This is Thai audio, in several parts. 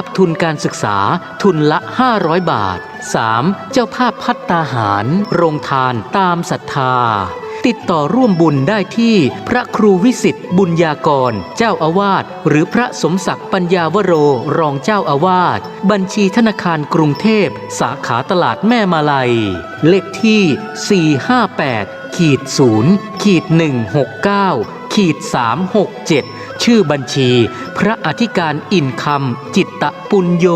ภทุนการศึกษาทุนละ500 บาท 3. เจ้าภาพภัตตาหารโรงทานตามศรัทธาติดต่อร่วมบุญได้ที่พระครูวิสิทธิ์บุญญากรเจ้าอาวาสหรือพระสมศักดิ์ปัญญาวโรรองเจ้าอาวาสบัญชีธนาคารกรุงเทพสาขาตลาดแม่มาลัยเลขที่ 458-0-169-367 ชื่อบัญชีพระอธิการอินคำจิตตปุญโย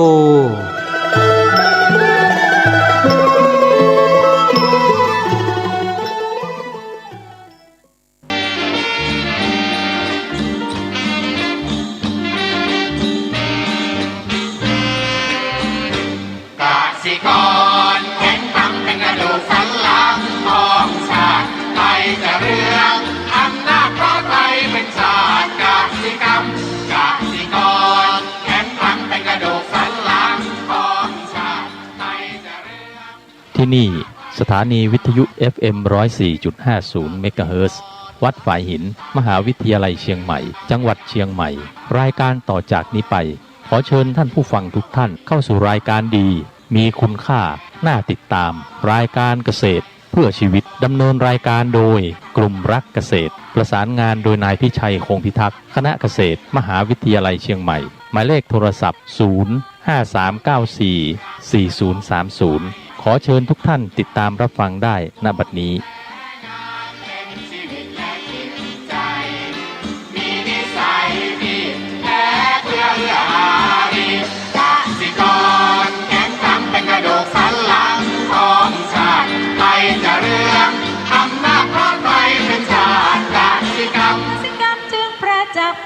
ที่นี่สถานีวิทยุ FM 104.50 เมกะเฮิรตซ์วัดฝายหินมหาวิทยาลัยเชียงใหม่จังหวัดเชียงใหม่รายการต่อจากนี้ไปขอเชิญท่านผู้ฟังทุกท่านเข้าสู่รายการดีมีคุณค่าน่าติดตามรายการเกษตรเพื่อชีวิตดำเนินรายการโดยกลุ่มรักเกษตรประสานงานโดยนายพิชัยคงพิทักษ์คณะเกษตรมหาวิทยาลัยเชียงใหม่หมายเลขโทรศัพท์053944030ขอเชิญทุกท่านติดตามรับฟังได้ณบัดนี้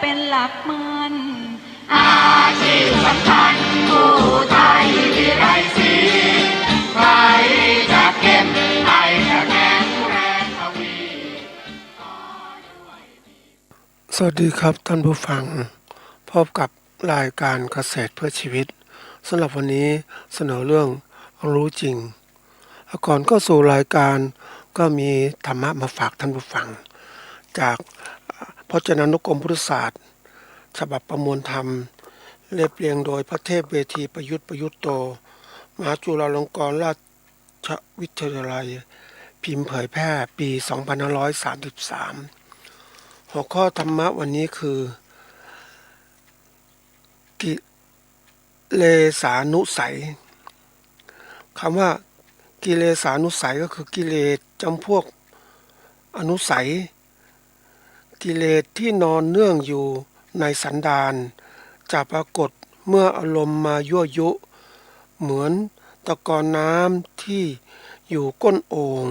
เป็นหลักมันอาชีพสำคัญผู้ไทยที่ไรสีใครจะเก็บใครจะแข็งแรงทวีสวัสดีครับท่านผู้ฟังพบกับรายการเกษตรเพื่อชีวิตสำหรับวันนี้เสนอเรื่องรู้จริงก่อนก็สู่รายการก็มีธรรมะมาฝากท่านผู้ฟังจากพจนานุกรมพุทธศาสตร์ฉบับประมวลธรรมเรียบเรียงโดยพระเทพเวทีประยุทธ์โตมหาจุฬาลงกรณราชวิทยาลัยพิมพ์เผยแพร่ปี 2533 หัวข้อธรรมะวันนี้คือกิเลสานุสัยคำว่ากิเลสานุสัยก็คือกิเลสจำพวกอนุสัยกิเลสที่นอนเนื่องอยู่ในสันดานจะปรากฏเมื่ออารมณ์มายั่วยุเหมือนตะกอนน้ำที่อยู่ก้นโอ่ง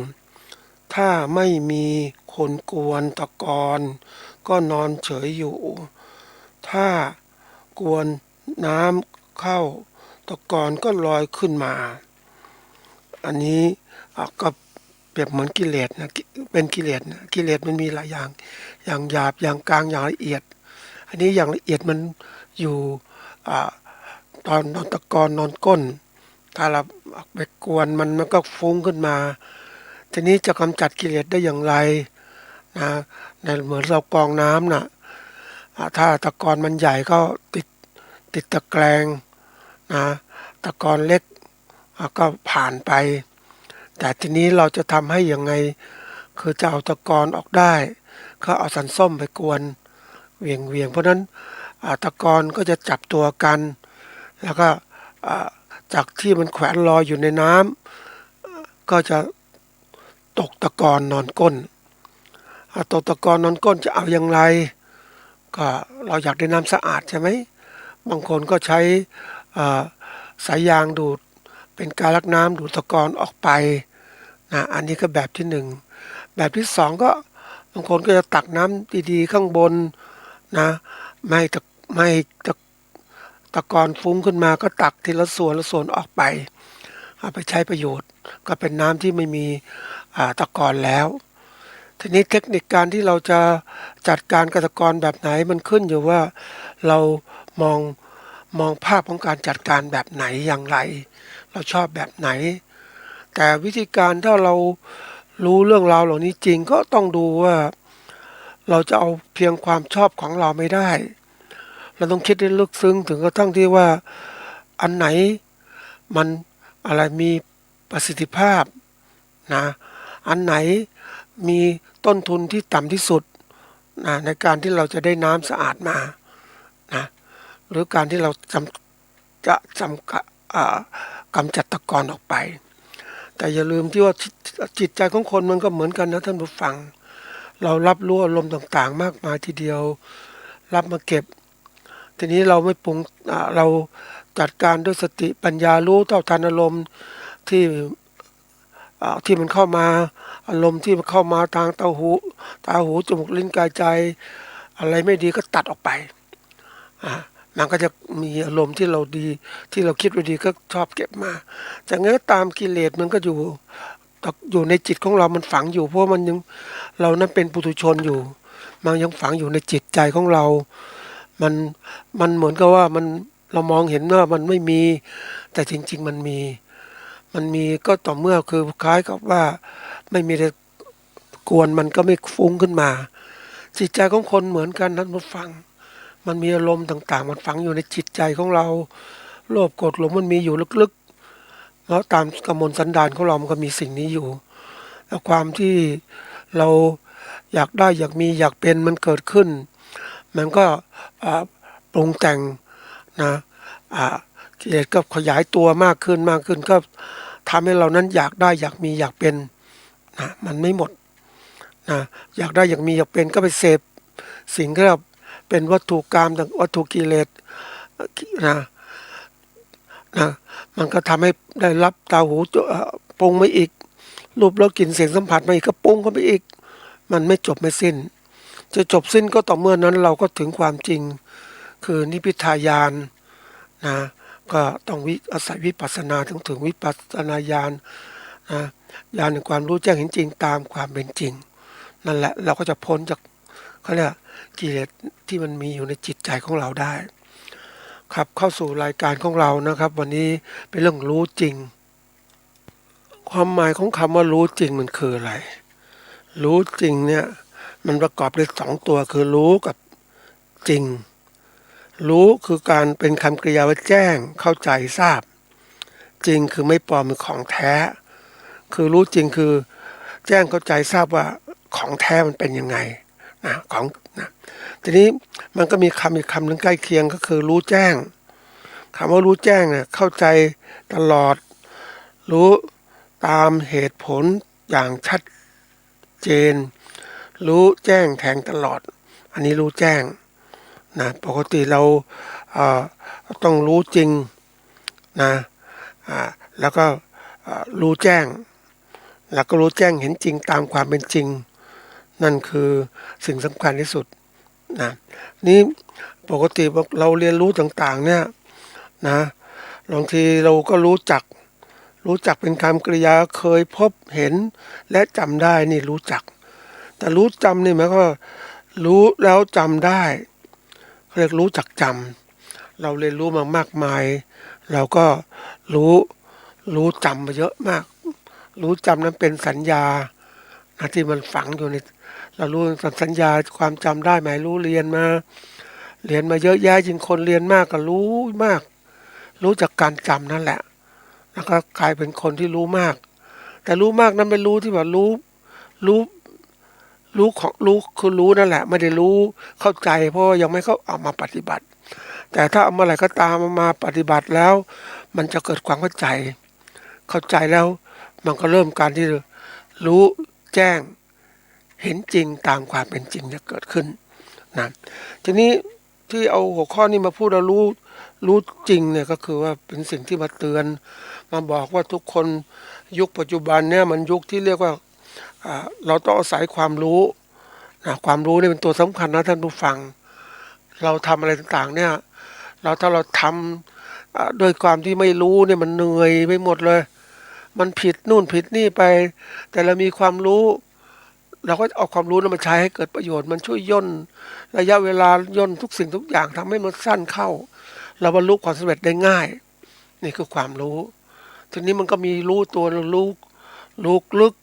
ถ้าไม่มีคนกวนตะกอนก็นอนเฉยอยู่ถ้ากวนน้ำเข้าตะกอนก็ลอยขึ้นมาอันนี้ก็เปรียบเหมือนกิเลสนะเป็นกิเลสนะกิเลสมันมีหลายอย่างอย่างหยาบอย่างกลางอย่างละเอียดอันนี้อย่างละเอียดมันอยู่ตอนนอนตะกอนนอนก้นถ้าเราไปกวนมันก็ฟุ้งขึ้นมาทีนี้จะกำจัดกิเลสได้อย่างไรนะเหมือนเรากรองน้ำนะถ้าตะกอนมันใหญ่ก็ติดตะแกรงนะตะกอนเล็กก็ผ่านไปแต่ทีนี้เราจะทำให้ยังไงคือจะเอาตะกอนออกได้ก็เอาสันส้มไปกวนเวียงเพราะนั้นตะกอนก็จะจับตัวกันแล้วก็จากที่มันแขวนลอยอยู่ในน้ำก็จะตกตะกอนนอนก้นตกตะกอนนอนก้นจะเอาอย่างไรก็เราอยากได้น้ำสะอาดใช่ไหมบางคนก็ใช้สายยางดูดเป็นการลักน้ำดูดตะกอนออกไปนะอันนี้ก็แบบที่หนึ่งแบบที่สองก็บางคนก็จะตักน้ำดีๆข้างบนนะไม่ตะกอนฟุ้งขึ้นมาก็ตักทีละส่วนออกไปเอาไปใช้ประโยชน์ก็เป็นน้ำที่ไม่มีตะกอนแล้วทีนี้เทคนิคการที่เราจะจัดการกับตะกอนแบบไหนมันขึ้นอยู่ว่าเรามองภาพของการจัดการแบบไหนอย่างไรเราชอบแบบไหนแต่วิธีการถ้าเรารู้เรื่องราวเหล่านี้จริงก็ต้องดูว่าเราจะเอาเพียงความชอบของเราไม่ได้เราต้องคิดให้ลึกซึ้งถึงกระทั่งที่ว่า อันไหนมันอะไรมีประสิทธิภาพนะอันไหนมีต้นทุนที่ต่ำที่สุดนะในการที่เราจะได้น้ำสะอาดมานะหรือการที่เราจะกำจัดตะกอนออกไปแต่อย่าลืมที่ว่าจิตใจของคนมันก็เหมือนกันนะท่านผู้ฟังเรารับรู้อารมณ์ต่างๆมากมายทีเดียวรับมาเก็บทีนี้เราไม่ปรุงเราจัดการด้วยสติปัญญารู้เท่าทันอารมณ์ที่มันเข้ามาอารมณ์ที่มันเข้ามาทางตาหูจมูกลิ้นกายใจอะไรไม่ดีก็ตัดออกไปมันก็จะมีอารมณ์ที่เราดีที่เราคิดว่าดีก็ชอบเก็บมาจากนั้นตามกิเลสมันก็อยู่ในจิตของเรามันฝังอยู่เพราะมันยังเรานั้นเป็นปุถุชนอยู่มันยังฝังอยู่ในจิตใจของเรามันเหมือนกับว่าเรามองเห็นว่ามันไม่มีแต่จริงๆมันมีก็ต่อเมื่อคือคล้ายกับว่าไม่มีอะไรกวนมันก็ไม่ฟุ้งขึ้นมาจิตใจของคนเหมือนกันนั้นมันฟังมันมีอารมณ์ต่างๆมันฝังอยู่ในจิตใจของเราโลภโกรธหลงมันมีอยู่ลึกๆแล้วตามกำมลสันดานของเรามันก็มีสิ่งนี้อยู่แล้วความที่เราอยากได้อยากมีอยากเป็นมันเกิดขึ้นมันก็ปรุงแต่งนะกิเลสก็ขยายตัวมากขึ้นก็ทำให้เรานั้นอยากได้อยากมีอยากเป็นนะมันไม่หมดนะอยากได้อยากมีอยากเป็นก็ไปเสพสิ่งที่เป็นวัตถุกรรมวัตถุกิเลสนะมันก็ทำให้ได้รับตาหูปรุงมาอีกรูปรสกลิ่นเสียงสัมผัสมาอีกก็ปรุงเข้าไปอีกมันไม่จบไม่สิ้นจะจบสิ้นก็ต่อเมื่อนั้นเราก็ถึงความจริงคือนิพพิทายานนะก็ต้องอาศัยวิปัสสนาถึงวิปัสสนาญาณนะญาณแห่งความรู้แจ้งเห็นจริงตามความเป็นจริงนั่นแหละเราก็จะพ้นจากเขาเรียกกิเลสที่มันมีอยู่ในจิตใจของเราได้ครับเข้าสู่รายการของเรานะครับวันนี้เป็นเรื่องรู้จริงความหมายของคำว่ารู้จริงมันคืออะไรรู้จริงเนี่ยมันประกอบด้วย2ตัวคือรู้กับจริงรู้คือการเป็นคำกริยาว่าแจ้งเข้าใจทราบจริงคือไม่ปลอมเป็นของแท้คือรู้จริงคือแจ้งเข้าใจทราบว่าของแท้มันเป็นยังไงนะทีนี้มันก็มีคำอีกคำหนึ่งใกล้เคียงก็คือรู้แจ้งคำว่ารู้แจ้งเนี่ยเข้าใจตลอดรู้ตามเหตุผลอย่างชัดเจนรู้แจ้งแทงตลอดอันนี้รู้แจ้งนะปกติเราต้องรู้จริงนะแล้วก็รู้แจ้งแล้วก็รู้แจ้งเห็นจริงตามความเป็นจริงนั่นคือสิ่งสำคัญที่สุดนะนี่ปกติเราเรียนรู้ต่างๆเนี่ยนะบางทีเราก็รู้จักเป็นคำกริยาเคยพบเห็นและจำได้นี่รู้จักแต่รู้จำนี่หมายความว่ารู้แล้วจำได้เรียกรู้จักจำเราเรียนรู้มามากมายเราก็รู้จำมาเยอะมากรู้จำนั้นเป็นสัญญาที่มันฝังอยู่ในเรารู้สัญญาความจำได้ไหมรู้เรียนมาเยอะแยะยิ่งคนเรียนมากก็รู้มากรู้จากการจำนั่นแหละแล้วก็กลายเป็นคนที่รู้มากแต่รู้มากนั้นเป็นรู้ที่ว่ารู้คือรู้นั่นแหละไม่ได้รู้เข้าใจเพราะยังไม่เข้าเอามาปฏิบัติแต่ถ้าเอามาอะไรก็ตามมาปฏิบัติแล้วมันจะเกิดความเข้าใจแล้วมันก็เริ่มการที่รู้แจ้งเห็นจริงตามความเป็นจริงจะเกิดขึ้นนะทีนี้ที่เอาหัวข้อนี้มาพูดเรารู้จริงเนี่ยก็คือว่าเป็นสิ่งที่มาเตือนมาบอกว่าทุกคนยุคปัจจุบันเนี่ยมันยุคที่เรียกว่าเราต้องอาศัยความรู้นะความรู้นี่เป็นตัวสำคัญนะท่านผู้ฟังเราทำอะไรต่างๆเนี่ยถ้าเราทำด้วยความที่ไม่รู้เนี่ยมันเหนื่อยไปหมดเลยมันผิดนู่นผิดนี่ไปแต่เรามีความรู้เราก็เอาความรู้นั้นมาใช้ให้เกิดประโยชน์มันช่วยย่นระยะเวลาย่นทุกสิ่งทุกอย่างทำให้มันสั้นเข้าเราบรรลุความสำเร็จได้ง่ายนี่คือความรู้ทีนี้มันก็มีรู้ตัวรู้ลึก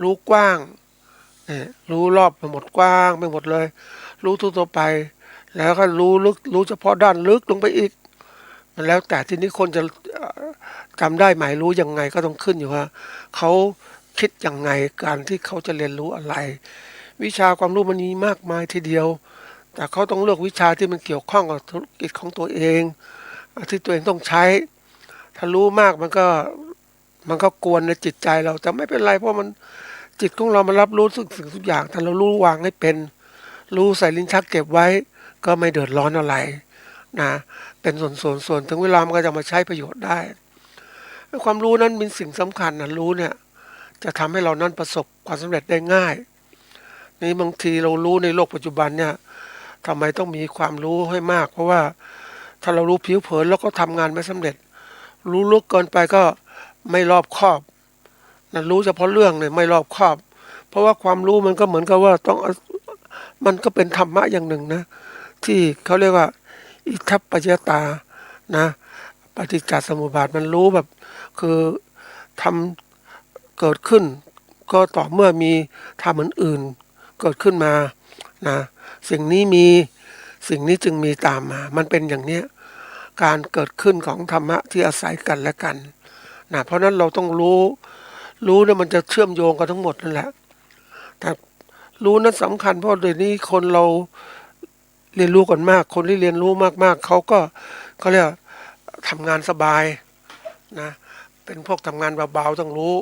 รู้กว้างรู้รอบไปหมดกว้างไปหมดเลยรู้ทั่วไปแล้วก็รู้ลึกรู้เฉพาะด้านลึกลงไปอีก มันแล้วแต่ทีนี้คนจะจำได้หมายรู้ยังไงก็ต้องขึ้นอยู่ว่าเขาคิดยังไงการที่เขาจะเรียนรู้อะไรวิชาความรู้มันมีมากมายทีเดียวแต่เขาต้องเลือกวิชาที่มันเกี่ยวข้องกับธุรกิจของตัวเองที่ตัวเองต้องใช้ถ้ารู้มากมันก็กวนในจิตใจเราแต่ไม่เป็นไรเพราะมันจิตของเรามันรับรู้สิ่งทุกอย่างถ้าเรารู้วางให้เป็นรู้ใส่ลิ้นชักเก็บไว้ก็ไม่เดือดร้อนอะไรนะเป็นส่วนถึงเวลามันก็จะมาใช้ประโยชน์ได้ความรู้นั้นเป็นสิ่งสำคัญนะรู้เนี่ยจะทำให้เรานั้นประสบความสำเร็จได้ง่ายนี่บางทีเรารู้ในโลกปัจจุบันเนี่ยทำไมต้องมีความรู้ให้มากเพราะว่าถ้าเรารู้ผิวเผินแล้วก็ทำงานไม่สำเร็จรู้ลึกเกินไปก็ไม่รอบคอบนะรู้เฉพาะเรื่องเนี่ยไม่รอบคอบเพราะว่าความรู้มันก็เหมือนกับว่ามันก็เป็นธรรมะอย่างหนึ่งนะที่เขาเรียกว่าอิทัปปัจจตานะปฏิจจสมุปบาทมันรู้แบบคือทำเกิดขึ้นก็ต่อเมื่อมีธรรมอื่นๆเกิดขึ้นมานะสิ่งนี้มีสิ่งนี้จึงมีตามมามันเป็นอย่างเนี้ยการเกิดขึ้นของธรรมะที่อาศัยกันและกันนะเพราะนั้นเราต้องรู้เนี่ยมันจะเชื่อมโยงกันทั้งหมดนั่นแหละแต่รู้นั้นสำคัญเพราะเดี๋ยวนี้คนเราเรียนรู้กันมากคนที่เรียนรู้มากๆเขาเรียกทำงานสบายนะเป็นพวกทำงานเบาๆต้องรู้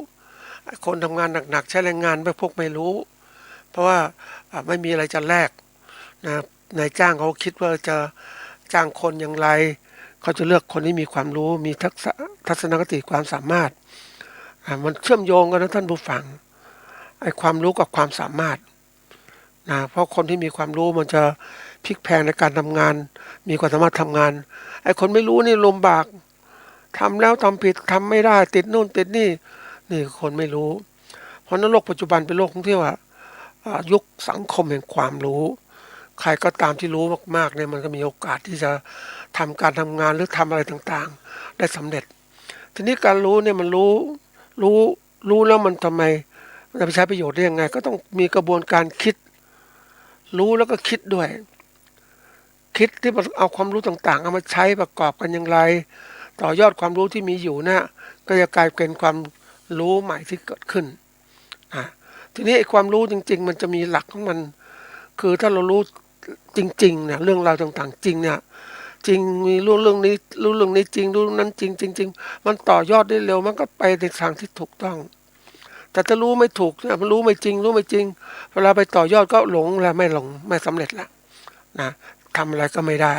คนทำงานหนักๆใช้แรงงานพวกไม่รู้เพราะว่าไม่มีอะไรจะแลกนะนายจ้างเขาคิดว่าจะจ้างคนอย่างไรเขาจะเลือกคนที่มีความรู้มีทัศนคติความสามารถมันเชื่อมโยงกันนะท่านผู้ฟังไอ้ความรู้กับความสามารถนะเพราะคนที่มีความรู้มันจะพลิกแพลงในการทำงานมีความสามารถทำงานไอ้คนไม่รู้นี่ลำบากทำแล้วทำผิดทำไม่ได้ติดนู่นติดนี่คนไม่รู้เพราะนั้นโลกปัจจุบันเป็นโลกของที่ว่ายุคสังคมแห่งความรู้ใครก็ตามที่รู้มากๆเนี่ยมันก็มีโอกาสที่จะทำการทำงานหรือทำอะไรต่างๆได้สำเร็จทีนี้การรู้เนี่ยมันรู้แล้วมันทำไมมันจะไปใช้ประโยชน์ได้ยังไงก็ต้องมีกระบวนการคิดรู้แล้วก็คิดด้วยคิดที่เอาความรู้ต่างๆเอามาใช้ประกอบกันอย่างไรต่อยอดความรู้ที่มีอยู่เนี่ยก็จะกลายเป็นความรู้ใหม่ที่เกิดขึ้นทีนี้ไอ้ความรู้จริงๆมันจะมีหลักของมันคือถ้าเรารู้จริงๆเนี่ยเรื่องราวต่างๆจริงเนี่ยจริงมีรู้เรื่องนี้จริงรู้นั้นจริงมันต่อยอดได้เร็วมันก็ไปในทางที่ถูกต้องแต่ถ้ารู้ไม่ถูกเนี่ยมันรู้ไม่จริงเวลาไปต่อยอดก็หลงแล้วไม่สำเร็จละนะทำอะไรก็ไม่ได้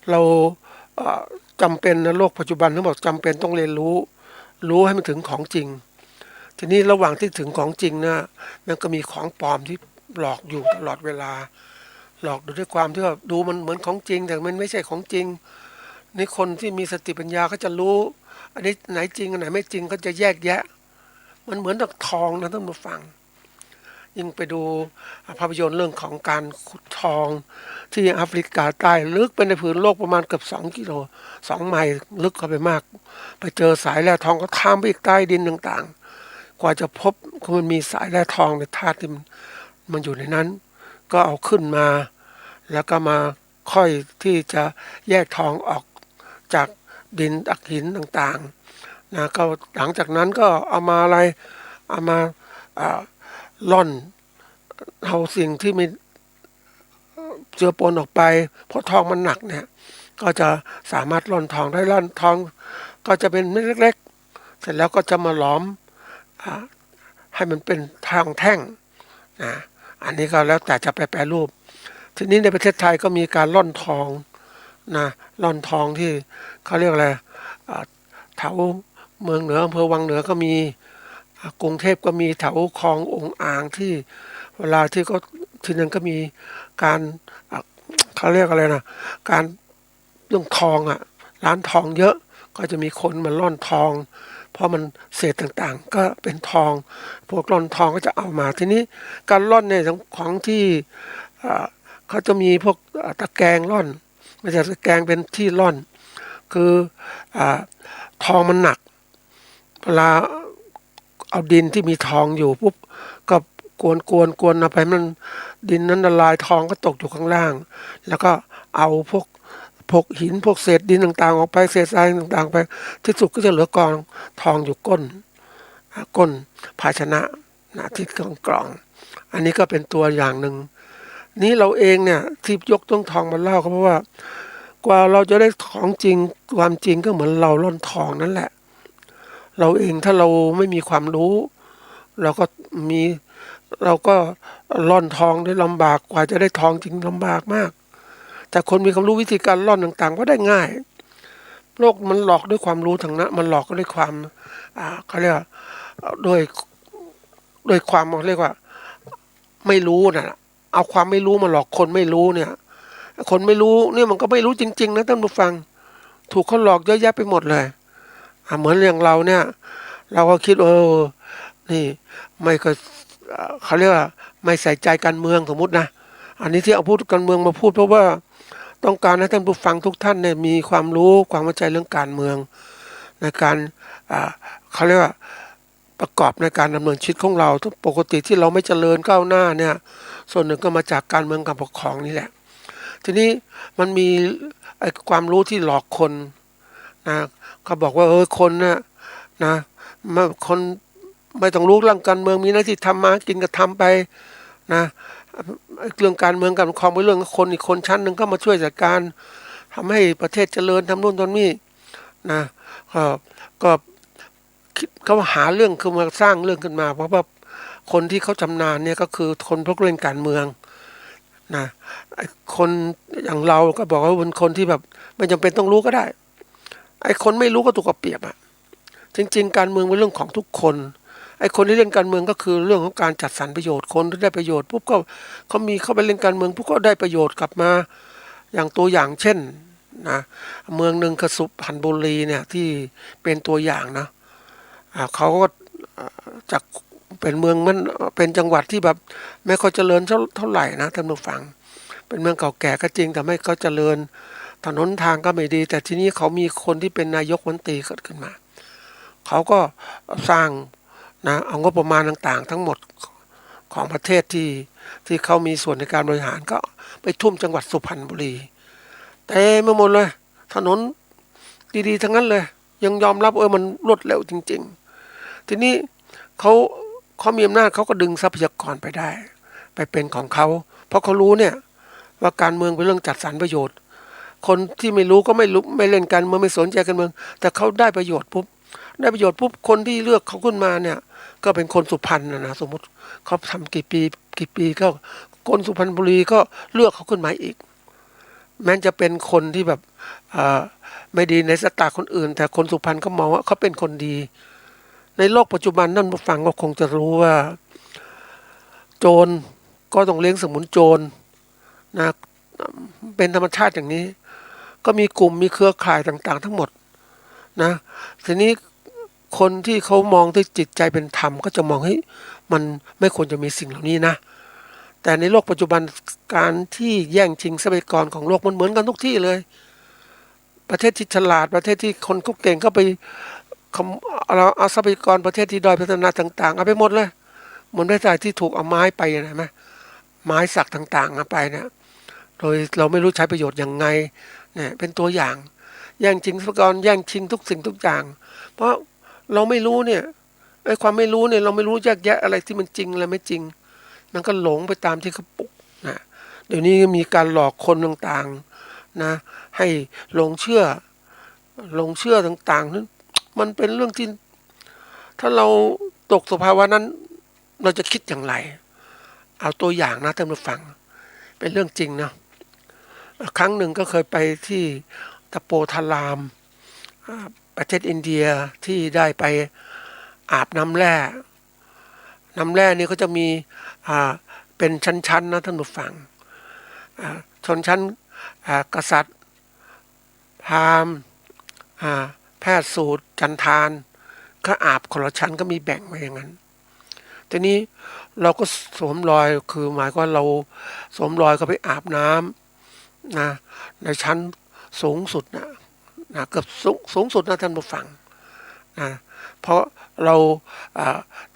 เราจำเป็นในโลกปัจจุบันทั้งหมดจำเป็นต้องเรียนรู้ให้มันถึงของจริงทีนี้ระหว่างที่ถึงของจริงนะมันก็มีของปลอมที่หลอกอยู่ตลอดเวลาหลอกด้วยความที่ว่าดูมันเหมือนของจริงแต่มันไม่ใช่ของจริงนี่คนที่มีสติปัญญาก็จะรู้อันนี้ไหนจริงอันไหนไม่จริงก็จะแยกแยะมันเหมือนกับทองนะท่านผู้ฟังยิ่งไปดูภาพยนตร์เรื่องของการขุดทองที่แอฟริกาใต้ลึกไปในผืนโลกประมาณเกือบ2 กิโล2 ไมล์ลึกเข้าไปมากไปเจอสายแร่ทองก็ข้ามไปอีกใต้ดินต่างๆกว่าจะพบมันมีสายแร่ทองในธาตุที่มันอยู่ในนั้นก็เอาขึ้นมาแล้วก็มาค่อยที่จะแยกทองออกจากดินอักหินต่างๆนะก็หลังจากนั้นก็เอามาล่อนเอาสิ่งที่มีเจือปนออกไปเพราะทองมันหนักเนี่ยก็จะสามารถล่อนทองได้ล่อนทองก็จะเป็นเม็ดเล็กๆเสร็จแล้วก็จะมาหลอมให้มันเป็นทองแท่งนะอันนี้ก็แล้วแต่จะไปแปรรูปทีนี้ในประเทศไทยก็มีการล่อนทองนะล่อนทองที่เขาเรียกอะไรแถวเมืองเหนืออำเภอวังเหนือก็มีกรุงเทพก็มีแถวคลององอ่างที่เวลาที่ก็ที่นั่นก็มีการเขาเรียกอะไรนะการเรื่องทองร้านทองเยอะก็จะมีคนมาล่อนทองเพราะมันเศษต่างๆก็เป็นทองพวกล่อนทองก็จะเอามาทีนี้การล่อนเนี่ยของที่เขาจะมีพวกตะแกรงล่อนไม่ใช่ตะแกรงเป็นที่ล่อนคือทองมันหนักเวลาเอาดินที่มีทองอยู่ปุ๊บก็กวนเอาไปมันดินนั้นละลายทองก็ตกอยู่ข้างล่างแล้วก็เอาพวก พวกหินพวกเศษดินต่างๆออกไปเศษทรายต่างๆไปที่สุดก็จะเหลือกองทองอยู่ก้นภาชนะที่กล่องอันนี้ก็เป็นตัวอย่างหนึ่งนี้เราเองเนี่ยที่ยกต้องทองมาเล่าก็เพราะว่ากว่าเราจะได้ของจริงความจริงก็เหมือนเราล่อนทองนั่นแหละเราเองถ้าเราไม่มีความรู้เราก็ล่อนทองได้ลำบากกว่าจะได้ทองจริงลำบากมากแต่คนมีความรู้วิธีการล่อนต่างๆก็ได้ง่ายโลกมันหลอกด้วยความรู้ทางนั้นมันหลอกก็ด้วยความเขาเรียกว่าด้วยความเรียกว่าไม่รู้น่ะเอาความไม่รู้มาหลอกคนไม่รู้เนี่ยคนไม่รู้เนี่ยมันก็ไม่รู้จริงๆนะท่านผู้ฟังถูกเขาหลอกเยอะแยะไปหมดเลยเหมือนอย่างเราเนี่ยเราก็คิดนี่ไม่ก็เขาเรียกว่าไม่ใส่ใจการเมืองสมมุตินะอันนี้ที่เอาพูดการเมืองมาพูดเพราะว่าต้องการให้ท่านผู้ฟังทุกท่านเนี่ยมีความรู้ความเข้าใจเรื่องการเมืองในการเขาเรียกว่าประกอบในการดำเนินชีวิตของเราปกติที่เราไม่เจริญก้าวหน้าเนี่ยส่วนหนึ่งก็มาจากการเมืองการปกครองนี่แหละทีนี้มันมีความรู้ที่หลอกคนนะเขาบอกว่าคนนะคนไม่ต้องรู้เรื่องการเมืองมีหน้าที่ทำมากินก็ทำไปนะเรื่องการเมืองการปกครองเป็นเรื่องคนอีกคนชั้นหนึ่งก็มาช่วยจัดการทำให้ประเทศเจริญทำนู่นทำนี่นะก็เขาหาเรื่องคือมาสร้างเรื่องขึ้นมาเพราะว่าคนที่เขาชำนาญเนี่ยก็คือคนพวกเรื่องการเมืองนะคนอย่างเราก็บอกว่าเป็นคนที่แบบไม่จำเป็นต้องรู้ก็ได้ไอ้คนไม่รู้ก็ถูกเอาเปรียบอ่ะจริงๆการเมืองเป็นเรื่องของทุกคนไอ้คนที่เล่นการเมืองก็คือเรื่องของการจัดสรรประโยชน์คนที่ได้ประโยชน์ปุ๊บก็เขามีเข้าไปเล่นการเมืองปุ๊บก็ได้ประโยชน์กลับมาอย่างตัวอย่างเช่นนะเมืองหนึ่งคือสุพรรณบุรีเนี่ยที่เป็นตัวอย่างนะเขาก็จากเป็นเมืองมันเป็นจังหวัดที่แบบไม่ค่อยเจริญเท่าไหร่นะท่านผู้ฟังเป็นเมืองเก่าแก่ก็จริงแต่ไม่ก็เจริญถนนทางก็ไม่ดีแต่ทีนี้เขามีคนที่เป็นนายกรัฐมนตรีเกิดขึ้นมาเขาก็สร้างนะเอางบประมาณต่างๆทั้งหมดของประเทศที่เขามีส่วนในการบริหารก็ไปทุ่มจังหวัดสุพรรณบุรีเต็มไปหมดเลยถนนดีๆทั้งนั้นเลยยังยอมรับมันรวดเร็วจริงๆทีนี้เขามีอำนาจเขาก็ดึงทรัพยากรไปได้ไปเป็นของเขาเพราะเขารู้เนี่ยว่าการเมืองเป็นเรื่องจัดสรรประโยชน์คนที่ไม่รู้ก็ไม่รู้ไม่เล่นการเมืองไม่สนใจการเมืองแต่เขาได้ประโยชน์ปุ๊บคนที่เลือกเขาขึ้นมาเนี่ยก็เป็นคนสุพรรณนะสมมติเขาทำกี่ปีก็คนสุพรรณบุรีก็เลือกเขาขึ้นมาอีกแม้จะเป็นคนที่แบบไม่ดีในสายตาคนอื่นแต่คนสุพรรณก็มองว่าเขาเป็นคนดีในโลกปัจจุบันนั่นผู้ฟังก็คงจะรู้ว่าโจรก็ต้องเลี้ยงสมุนโจรนะเป็นธรรมชาติอย่างนี้ก็มีกลุ่มมีเครือข่ายต่างๆทั้งหมดนะทีนี้คนที่เขามองด้วยจิตใจเป็นธรรมก็จะมองให้มันไม่ควรจะมีสิ่งเหล่านี้นะแต่ในโลกปัจจุบันการที่แย่งชิงทรัพยากรของโลกมันเหมือนกันทุกที่เลยประเทศที่ฉลาดประเทศที่คนเขาเก่งก็ไปเอาทรัพยากรประเทศที่ด้อยพัฒนาต่างๆเอาไปหมดเลยเหมือนประเทศที่ถูกเอาไม้ไปนะไหมไม้สักต่างๆไปเนี่ยโดยเราไม่รู้ใช้ประโยชน์ยังไงเนี่ยเป็นตัวอย่างแย่งชิงทรัพยากรแย่งชิงทุกสิ่งทุกอย่างเพราะเราไม่รู้เนี่ยไอ้ความไม่รู้เนี่ยเราไม่รู้แยกแยะอะไรที่มันจริงอะไรไม่จริงมันก็หลงไปตามที่เขาปลุกนะเดี๋ยวนี้มีการหลอกคนต่างๆนะให้หลงเชื่อต่างๆนั้นมันเป็นเรื่องที่ถ้าเราตกสภาวะนั้นเราจะคิดอย่างไรเอาตัวอย่างนะท่านผู้ฟังเป็นเรื่องจริงนะครั้งหนึ่งก็เคยไปที่ตะโปธารามประเทศอินเดียที่ได้ไปอาบน้ำแร่นี่ก็จะมีเป็นชั้นๆนะท่านผู้ฟังชนชั้นกษัตริย์พราหมณ์แพทย์สูตรจันทานก็อาบคนละชั้นก็มีแบ่งไว้อย่างนั้นทีนี้เราก็สวมรอยคือหมายว่าเราสวมรอยก็ไปอาบน้ำนะในชั้นสูงสุดนะเกือบสูงสุดนะท่านผู้ฟังนะเพราะเรา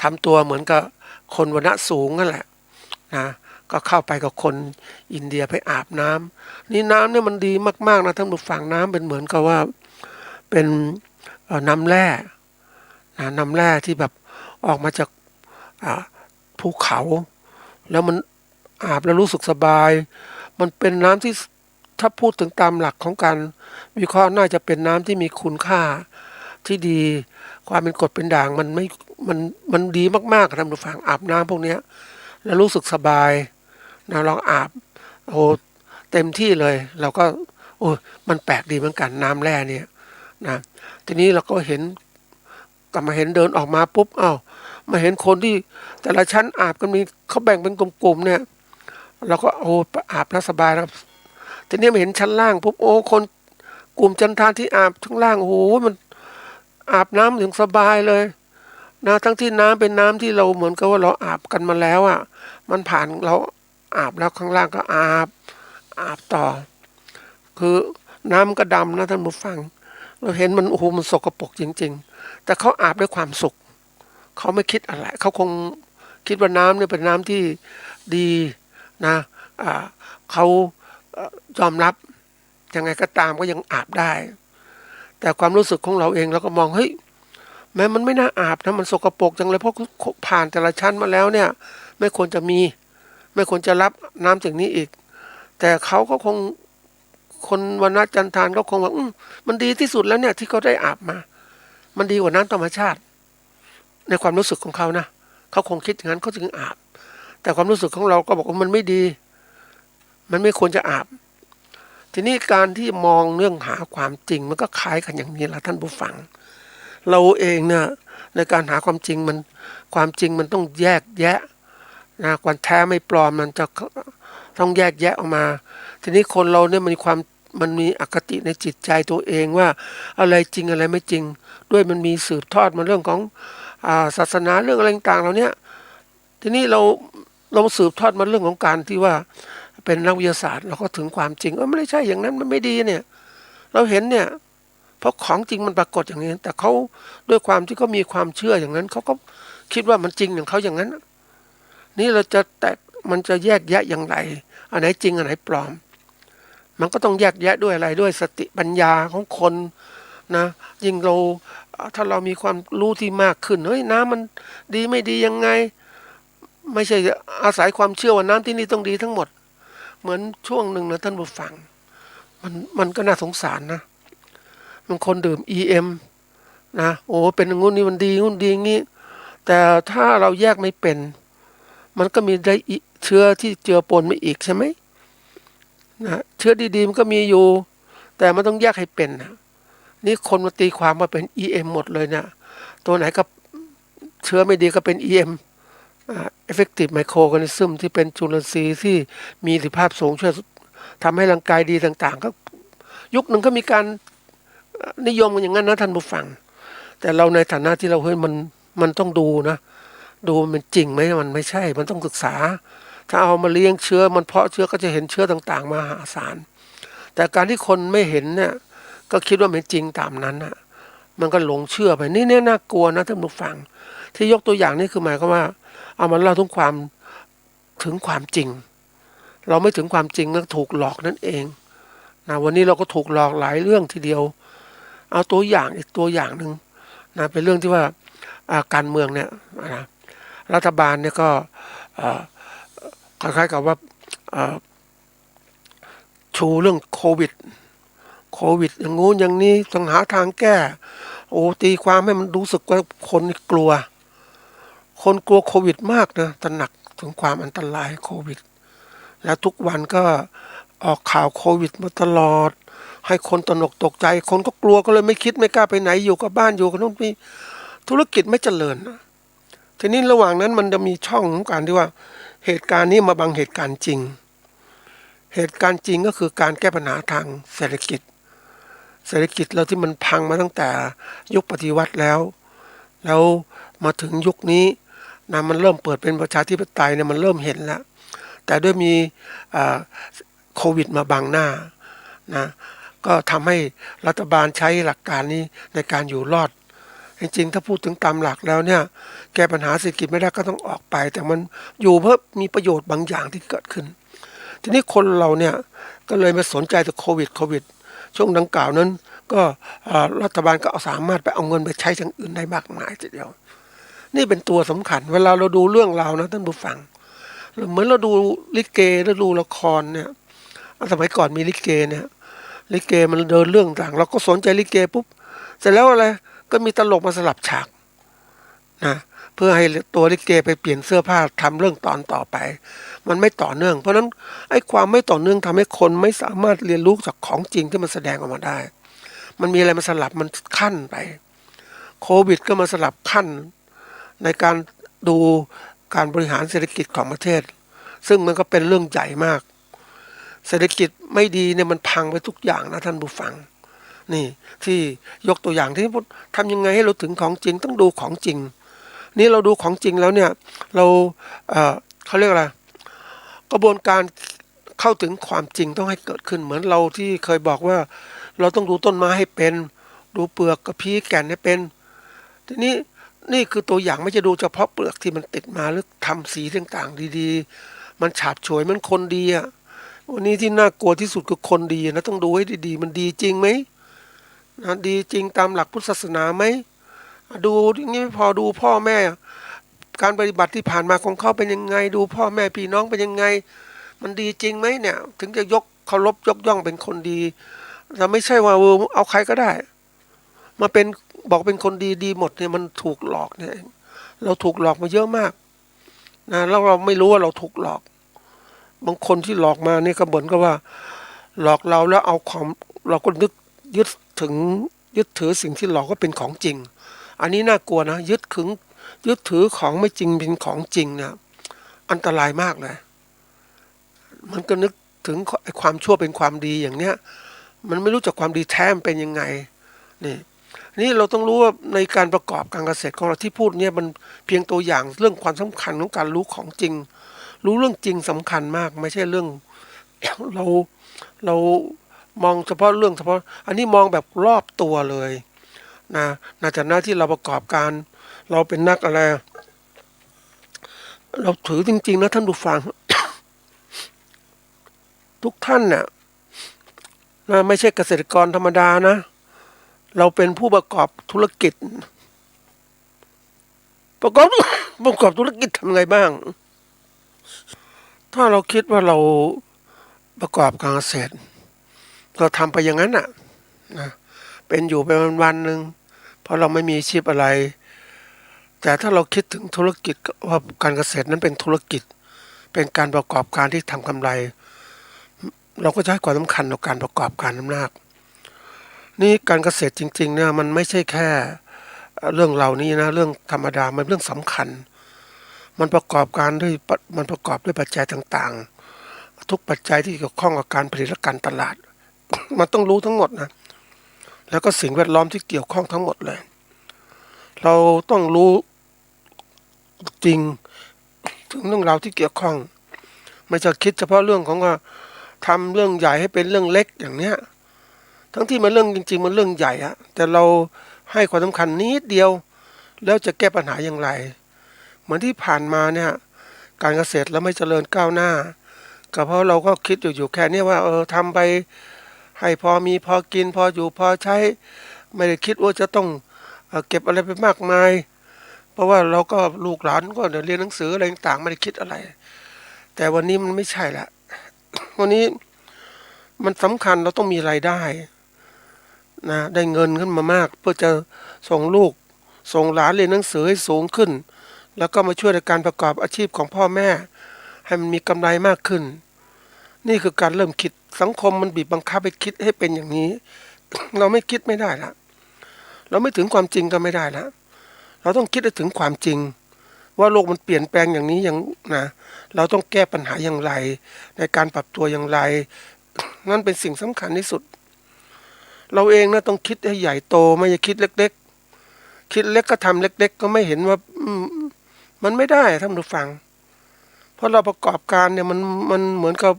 ทำตัวเหมือนกับคนวรรณะสูงนั่นแหละนะ ก็เข้าไปกับคนอินเดียไปอาบน้ำนี่น้ำเนี่ยมันดีมากๆนะท่านผู้ฟังน้ำเป็นเหมือนกับว่าเป็นน้ำแร่นะน้ำแร่ที่แบบออกมาจากภูเขาแล้วมันอาบแล้วรู้สึกสบายมันเป็นน้ำที่ถ้าพูดถึงตามหลักของการวิเคราะห์น่าจะเป็นน้ำที่มีคุณค่าที่ดีความเป็นกรดเป็นด่างมันไม่มันดีมากๆท่านผู้ฟังอาบน้ำพวกเนี้ยแล้วรู้สึกสบายนะลองอาบโอ้เต็มที่เลยเราก็โอ้มันแปลกดีเหมือนกันน้ำแร่เนี่ยนะทีนี้เราก็เห็นกลับมาเห็นเดินออกมาปุ๊บอ้าวมาเห็นคนที่แต่ละชั้นอาบกันมีเขาแบ่งเป็นกลุ่มๆเนี่ยเราก็โอ้อาบแล้วสบายแล้วทีนี้มาเห็นชั้นล่างปุ๊บโอ้คนกลุ่มจันทานที่อาบข้างล่างโอ้โหมันอาบน้ำถึงสบายเลยนะทั้งที่น้ำเป็นน้ำที่เราเหมือนกับว่าเราอาบกันมาแล้วอ่ะมันผ่านเราอาบแล้วข้างล่างก็อาบต่อคือน้ำก็ดำนะท่านผู้ฟังเราเห็นมันโอ้โหมันสกปรกจริงๆแต่เขาอาบด้วยความสุขเขาไม่คิดอะไรเขาคงคิดว่าน้ำเนี่ยเป็นน้ำที่ดีนะเขายอมรับยังไงก็ตามก็ยังอาบได้แต่ความรู้สึกของเราเองเราก็มองเฮ้ยแม้มันไม่น่าอาบนะมันสกปรกจังเลยเพราะผ่านแต่ละชั้นมาแล้วเนี่ยไม่ควรจะมีไม่ควรจะรับน้ำจากนี้อีกแต่เขาก็คงคนวรรณจันทานก็คงว่ามันดีที่สุดแล้วเนี่ยที่เขาได้อาบมามันดีกว่าน้ำธรรมชาติในความรู้สึกของเขานะเขาคงคิดอย่างนั้นเขาจึงอาบแต่ความรู้สึกของเราก็บอกว่ามันไม่ดีมันไม่ควรจะอาบทีนี้การที่มองเรื่องหาความจริงมันก็คล้ายกันอย่างนี้แหละท่านผู้ฟังเราเองเนี่ยในการหาความจริงมันต้องแยกแยะนะความแท้ไม่ปลอมมันจะต้องแยกแยะออกมาทีนี้คนเราเนี่ยมันมีอคติในจิตใจตัวเองว่าอะไรจริงอะไรไม่จริงด้วยมันมีสืบทอดมาเรื่องของศาสนาเรื่องอะไรต่างๆเราเนี่ยทีนี้เราสืบทอดมาเรื่องของการที่ว่าเป็นนักวิทยาศาสตร์เราก็ถึงความจริงไม่ได้ใช่อย่างนั้นมันไม่ดีเนี่ยเราเห็นเนี่ยเพราะของจริงมันปรากฏอย่างนี้แต่เขาด้วยความที่เขามีความเชื่ออย่างนั้นเขาก็คิดว่ามันจริงอย่างเขาอย่างนั้นนี่เราจะมันจะแยกแยะอย่างไรอันไหนจริงอันไหนปลอมมันก็ต้องแยกแยะด้วยอะไรด้วยสติปัญญาของคนนะยิ่งเราถ้าเรามีความรู้ที่มากขึ้นเฮ้ยน้ำมันดีไม่ดียังไงไม่ใช่อาศัยความเชื่อว่าน้ำที่นี่ต้องดีทั้งหมดเหมือนช่วงหนึ่งนะท่านผู้ฟังมันก็น่าสงสารนะบางคนดื่ม EM นะโอ้เป็นงุ่นนี่มันดีงุ่นดีงี้แต่ถ้าเราแยกไม่เป็นมันก็มีได้เชื้อที่เจือปนมาอีกใช่ไหมนะเชื้อดีๆมันก็มีอยู่แต่มันต้องแยกให้เป็นนะนี่คนมาตีความว่าเป็น EM หมดเลยนะตัวไหนก็เชื้อไม่ดีก็เป็น EM effective microorganism ที่เป็นจุลินทรีย์ที่มีประสิทธิภาพสูงช่วยทำให้ร่างกายดีต่างๆก็ยุคหนึ่งก็มีการนิยมกันอย่างนั้นนะท่านผู้ฟังแต่เราในฐานะที่เราเฮ้ยมันต้องดูนะดูมันจริงไหมมันไม่ใช่มันต้องศึกษาถ้าเอามาเลี้ยงเชื้อมันเพาะเชื้อก็จะเห็นเชื้อต่างๆมหาศาลแต่การที่คนไม่เห็นเนี่ยก็คิดว่ามันจริงตามนั้นนะมันก็หลงเชื่อไปนี่เนี่ยน่ากลัวนะท่านผู้ฟังที่ยกตัวอย่างนี่คือหมายความว่าเอามาเล่าถึงความจริงเราไม่ถึงความจริงแล้วถูกหลอกนั่นเองนะวันนี้เราก็ถูกหลอกหลายเรื่องทีเดียวเอาตัวอย่างอีกตัวอย่างหนึ่งนะเป็นเรื่องที่ว่าการเมืองเนี่ยนะรัฐบาลเนี่ยก็คล้ายๆกับว่าชูเรื่องโควิดอย่างงู้นอย่างนี้ต้องหาทางแก้โอ้ตีความให้มันรู้สึกว่าคนกลัวโควิดมากนะตระหนักถึงความอันตรายโควิดแล้วทุกวันก็ออกข่าวโควิดมาตลอดให้คนตระหนกตกใจคนก็กลัวก็เลยไม่คิดไม่กล้าไปไหนอยู่กับบ้านอยู่กับน้องพี่ธุรกิจไม่เจริญนะทีนี้ระหว่างนั้นมันจะมีช่องของการที่ว่าเหตุการณ์นี้มาบังเหตุการณ์จริงก็คือการแก้ปัญหาทางเศรษฐกิจเราที่มันพังมาตั้งแต่ยุคปฏิวัติแล้วมาถึงยุคนี้นะมันเริ่มเปิดเป็นประชาธิปไตยเนี่ยมันเริ่มเห็นแล้วแต่ด้วยมีโควิดมาบังหน้านะก็ทำให้รัฐบาลใช้หลักการนี้ในการอยู่รอด จริงๆถ้าพูดถึงตามหลักแล้วเนี่ยแก้ปัญหาเศรษฐกิจไม่ได้ก็ต้องออกไปแต่มันอยู่เพื่อมีประโยชน์บางอย่างที่เกิดขึ้นทีนี้คนเราเนี่ยก็เลยมาสนใจแต่โควิดช่วงดังกล่าวนั้นก็รัฐบาลก็สามารถไปเอาเงินไปใช้อย่างอื่นได้มากมายทีเดียวนี่เป็นตัวสำคัญเวลาเราดูเรื่องราวนะท่านผู้ฟังเหมือนเราดูลิเกหรือดูละครเนี่ยสมัยก่อนมีลิเกเนี่ยลิเกมันเดินเรื่องต่างเราก็สนใจลิเกปุ๊บเสร็จแล้วอะไรก็มีตลกมาสลับฉากนะเพื่อให้ตัวลิเกไปเปลี่ยนเสื้อผ้าทำเรื่องตอนต่อไปมันไม่ต่อเนื่องเพราะฉะนั้นไอ้ความไม่ต่อเนื่องทำให้คนไม่สามารถเรียนรู้จากของจริงที่มันแสดงออกมาได้มันมีอะไรมาสลับมันขั้นไปโควิดก็มาสลับขั้นในการดูการบริหารเศรษฐกิจของประเทศซึ่งมันก็เป็นเรื่องใหญ่มากเศรษฐกิจไม่ดีเนี่ยมันพังไปทุกอย่างนะท่านผู้ฟังนี่ที่ยกตัวอย่างที่พูดทำยังไงให้เราถึงของจริงต้องดูของจริงนี่เราดูของจริงแล้วเนี่ยเราเขาเรียกอะไรกระบวนการเข้าถึงความจริงต้องให้เกิดขึ้นเหมือนเราที่เคยบอกว่าเราต้องดูต้นไม้ให้เป็นดูเปลือกกระพี้แก่นให้เป็นทีนี้นี่คือตัวอย่างไม่จะดูเฉพาะเปลือกที่มันติดมาหรือทำสีต่างๆดีๆมันฉาบฉวยมันคนดีอ่ะวันนี้ที่น่ากลัวที่สุดคือคนดีนะต้องดูให้ดีๆมันดีจริงไหมนะดีจริงตามหลักพุทธศาสนาไหมดูอย่างนี้พอดูพ่อแม่การปฏิบัติที่ผ่านมาของเขาเป็นยังไงดูพ่อแม่พี่น้องเป็นยังไงมันดีจริงไหมเนี่ยถึงจะยกเคารพยกย่องเป็นคนดีแต่ไม่ใช่ว่าเอาใครก็ได้มาเป็นบอกเป็นคนดีดีหมดเนี่ยมันถูกหลอกเนี่ยเราถูกหลอกมาเยอะมากนะแล้วเราไม่รู้ว่าเราถูกหลอกบางคนที่หลอกมาเนี่ยก็บ่นก็ว่าหลอกเราแล้วเอาของเราก็นึกยึดถือสิ่งที่หลอกก็เป็นของจริงอันนี้น่ากลัวนะยึดถือของไม่จริงเป็นของจริงเนี่ยอันตรายมากเลยมันก็นึกถึงความชั่วเป็นความดีอย่างเนี้ยมันไม่รู้จักความดีแท้มันเป็นยังไงนี่เราต้องรู้ว่าในการประกอบการเกษตรของเราที่พูดเนี่ยมันเพียงตัวอย่างเรื่องความสำคัญของการรู้ของจริงรู้เรื่องจริงสำคัญมากไม่ใช่เรื่อง เรามองเฉพาะเรื่องเฉพาะอันนี้มองแบบรอบตัวเลยนะในฐานะที่เราประกอบการเราเป็นนักอะไรเราถือจริงๆนะท่านผู้ฟัง ทุกท่านเนี่ยนะไม่ใช่เกษตรกรธรรมดานะเราเป็นผู้ประกอบธุรกิจประกอบธุรกิจทำไงบ้างถ้าเราคิดว่าเราประกอบการเกษตรเราทำไปอย่างนั้นน่ะนะเป็นอยู่ไปวันๆหนึ่งเพราะเราไม่มีอาชีพอะไรแต่ถ้าเราคิดถึงธุรกิจว่าการเกษตรนั้นเป็นธุรกิจเป็นการประกอบการที่ทำกำไรเราก็จะให้ความสำคัญต่อการประกอบการนั้นมากนี่การเกษตรจริงๆเนี่ยมันไม่ใช่แค่เรื่องเหล่านี้นะเรื่องธรรมดามันเรื่องสำคัญมันประกอบด้วยปัจจัยต่างๆทุกปัจจัยที่เกี่ยวข้องกับการผลิตและการตลาด มันต้องรู้ทั้งหมดนะแล้วก็สิ่งแวดล้อมที่เกี่ยวข้องทั้งหมดเลยเราต้องรู้จริงถึงเรื่องราวที่เกี่ยวข้องไม่จะคิดเฉพาะเรื่องของว่าทำเรื่องใหญ่ให้เป็นเรื่องเล็กอย่างเนี้ยทั้งที่มันเรื่องจริงๆมันเรื่องใหญ่อะแต่เราให้ความสำคัญนิดเดียวแล้วจะแก้ปัญหาอย่างไรเหมือนที่ผ่านมาเนี่ยการเกษตรแล้วไม่เจริญก้าวหน้าก็เพราะเราก็คิดอยู่แค่นี้ว่าทำไปให้พอมีพอกินพออยู่พอใช้ไม่ได้คิดว่าจะต้องเก็บอะไรไปมากมายเพราะว่าเราก็ลูกหลานก็เดี๋ยวเรียนหนังสืออะไรต่างๆไม่ได้คิดอะไรแต่วันนี้มันไม่ใช่ละ วันนี้มันสำคัญเราต้องมีรายได้นะได้เงินขึ้นมามากเพื่อจะส่งลูกส่งหลานเรียนหนังสือให้สูงขึ้นแล้วก็มาช่วยในการประกอบอาชีพของพ่อแม่ให้มันมีกำไรมากขึ้นนี่คือการเริ่มคิดสังคมมันบีบบังคับให้คิดให้เป็นอย่างนี้ เราไม่คิดไม่ได้ละเราไม่ถึงความจริงก็ไม่ได้ละเราต้องคิดให้ถึงความจริงว่าโลกมันเปลี่ยนแปลงอย่างนี้อย่างนะเราต้องแก้ปัญหาอย่างไรในการปรับตัวอย่างไรนั่นเป็นสิ่งสำคัญที่สุดเราเองนะต้องคิดให้ใหญ่โตไม่ใช่คิดเล็กๆคิดเล็กก็ทำเล็กๆก็ไม่เห็นว่ามันไม่ได้ท่านผู้ฟังเพราะเราประกอบการเนี่ยมันเหมือนกับ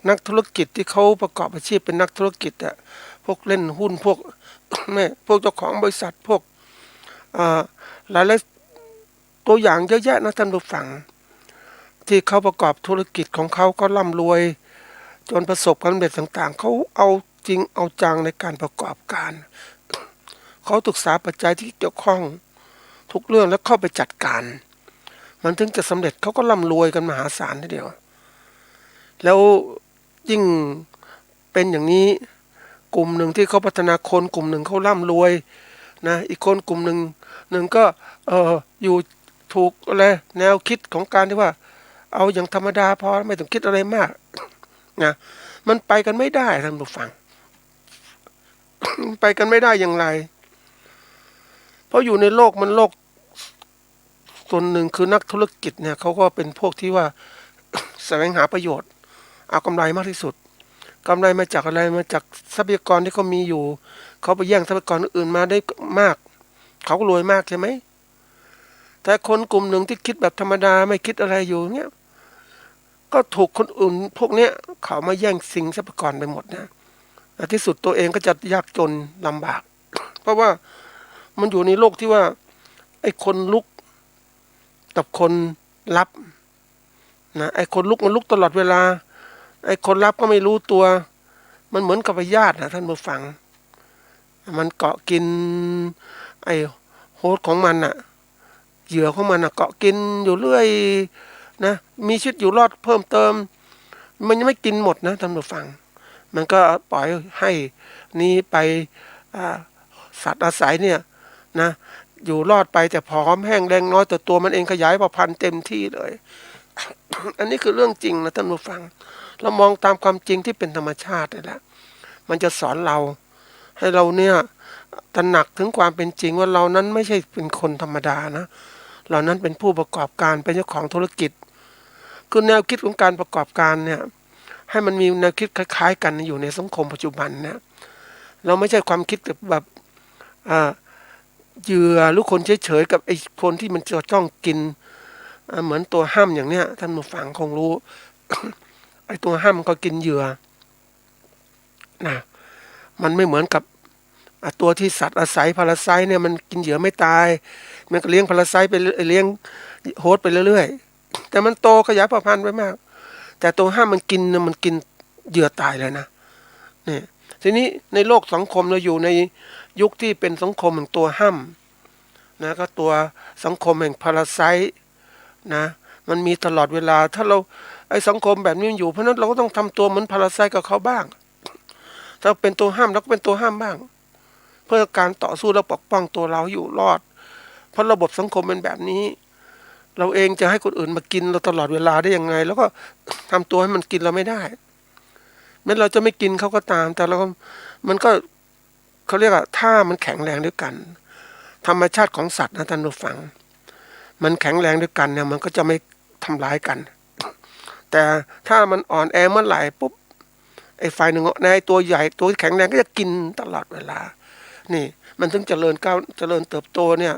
นักธุรกิจที่เขาประกอบอาชีพเป็นนักธุรกิจอะพวกเล่นหุ้นพวก พวกเจ้าของบริษัทพวก หลายๆตัวอย่างเยอะแยะนะท่านผู้ฟังที่เขาประกอบธุรกิจของเขาก็ร่ำรวยจนประสบความสำเร็จต่างๆเขาเอาจริงเอาจังในการประกอบการเขาศึกษาปัจจัยที่เกี่ยวข้องทุกเรื่องแล้วเข้าไปจัดการมันถึงจะสำเร็จเขาก็ร่ำรวยกันมหาศาลทีเดียวแล้วยิ่งเป็นอย่างนี้กลุ่มหนึ่งที่เขาพัฒนาคนกลุ่มหนึ่งเขาร่ำรวยนะอีกคนกลุ่มหนึ่งก็อยู่ถูกอะไรแนวคิดของการที่ว่าเอาอย่างธรรมดาพอไม่ต้องคิดอะไรมากนะมันไปกันไม่ได้ท่านผู้ฟัง ไปกันไม่ได้อย่างไรเพราะอยู่ในโลกมันโลกส่วนหนึ่งคือนักธุรกิจเนี่ยเขาก็เป็นพวกที่ว่าแสวงหาประโยชน์เอากำไรมากที่สุดกำไรมาจากอะไรมาจากทรัพยากรที่เขามีอยู่เขาไปแย่งทรัพยากรอื่นมาได้มากเขาก็รวยมากใช่ไหมแต่คนกลุ่มหนึ่งที่คิดแบบธรรมดาไม่คิดอะไรอยู่เนี่ยก็ถูกคนอื่นพวกเนี้ยเขามาแย่งสิ่งทรัพยากรไปหมดนะที่สุดตัวเองก็จะยากจนลำบาก เพราะว่ามันอยู่ในโลกที่ว่าไอ้คนลุกกับคนรับนะไอ้คนลุกมันลุกตลอดเวลาไอ้คนรับก็ไม่รู้ตัวมันเหมือนกับพยาธินะท่านผู้ฟังมันเกาะกินไอ้โฮสต์ของมันน่ะเหยื่อของมันน่ะเกาะกินอยู่เรื่อยนะมีชีวิตอยู่รอดเพิ่มเติมมันยังไม่กินหมดนะท่านผู้ฟังมันก็ปล่อยให้นี้ไปสัตว์อาศัยเนี่ยนะอยู่รอดไปแต่ผอมแห้งแรงน้อยแต่ตัวมันเองขยายเผ่าพันธุ์เต็มที่เลย อันนี้คือเรื่องจริงนะท่านผู้ฟังเรามองตามความจริงที่เป็นธรรมชาตินี่แหละมันจะสอนเราให้เราเนี่ยตระหนักถึงความเป็นจริงว่าเรานั้นไม่ใช่เป็นคนธรรมดานะเรานั้นเป็นผู้ประกอบการเป็นเจ้าของธุรกิจคือแนวคิดของการประกอบการเนี่ยให้มันมีแนวคิดคล้ายๆกันอยู่ในสังคมปัจจุบันนะเราไม่ใช่ความคิดแบบเหยื่อหรือคนเฉยๆกับไอ้คนที่มันจะจ้องกินเหมือนตัวห้ามอย่างเนี้ยท่านผู้ฟังคงรู้ ไอ้ตัวห้ามมันก็กินเหยื่อนะมันไม่เหมือนกับตัวที่สัตว์อาศัยพาราไซต์เนี่ยมันกินเหยื่อไม่ตายมันก็เลี้ยงพาราไซต์ไปเลี้ยงโฮสต์ไปเรื่อยๆแต่มันโตขยายเผ่าพันธุ์ไปมากแต่ตัวห้ามมันกินเหยื่อตายเลยนะนี่ทีนี้ในโลกสังคมเราอยู่ในยุคที่เป็นสังคมแห่งตัวห้ามนะก็ตัวสังคมแห่งพาราไซต์นะมันมีตลอดเวลาถ้าเราไอ้สังคมแบบนี้อยู่เพราะนั้นเราก็ต้องทำตัวเหมือนพาราไซต์กับเขาบ้างถ้าเป็นตัวห้ามเราก็เป็นตัวห้ามบ้างเพื่อการต่อสู้และปกป้องตัวเราอยู่รอดเพราะระบบสังคมเป็นแบบนี้เราเองจะให้คนอื่นมากินเราตลอดเวลาได้ยังไงแล้วก็ทำตัวให้มันกินเราไม่ได้แม้เราจะไม่กินเขาก็ตามแต่เรามันก็เขาเรียกว่าถ้ามันแข็งแรงด้วยกันธรรมชาติของสัตว์นะท่านผู้ฟังมันแข็งแรงด้วยกันเนี่ยมันก็จะไม่ทำร้ายกันแต่ถ้ามันอ่อนแอเมื่อไหร่ปุ๊บไอ้ฝ่ายหนึ่งในตัวใหญ่ตัวแข็งแรงก็จะกินตลอดเวลานี่มันถึงเจริญก้าวเจริญเติบโตเนี่ย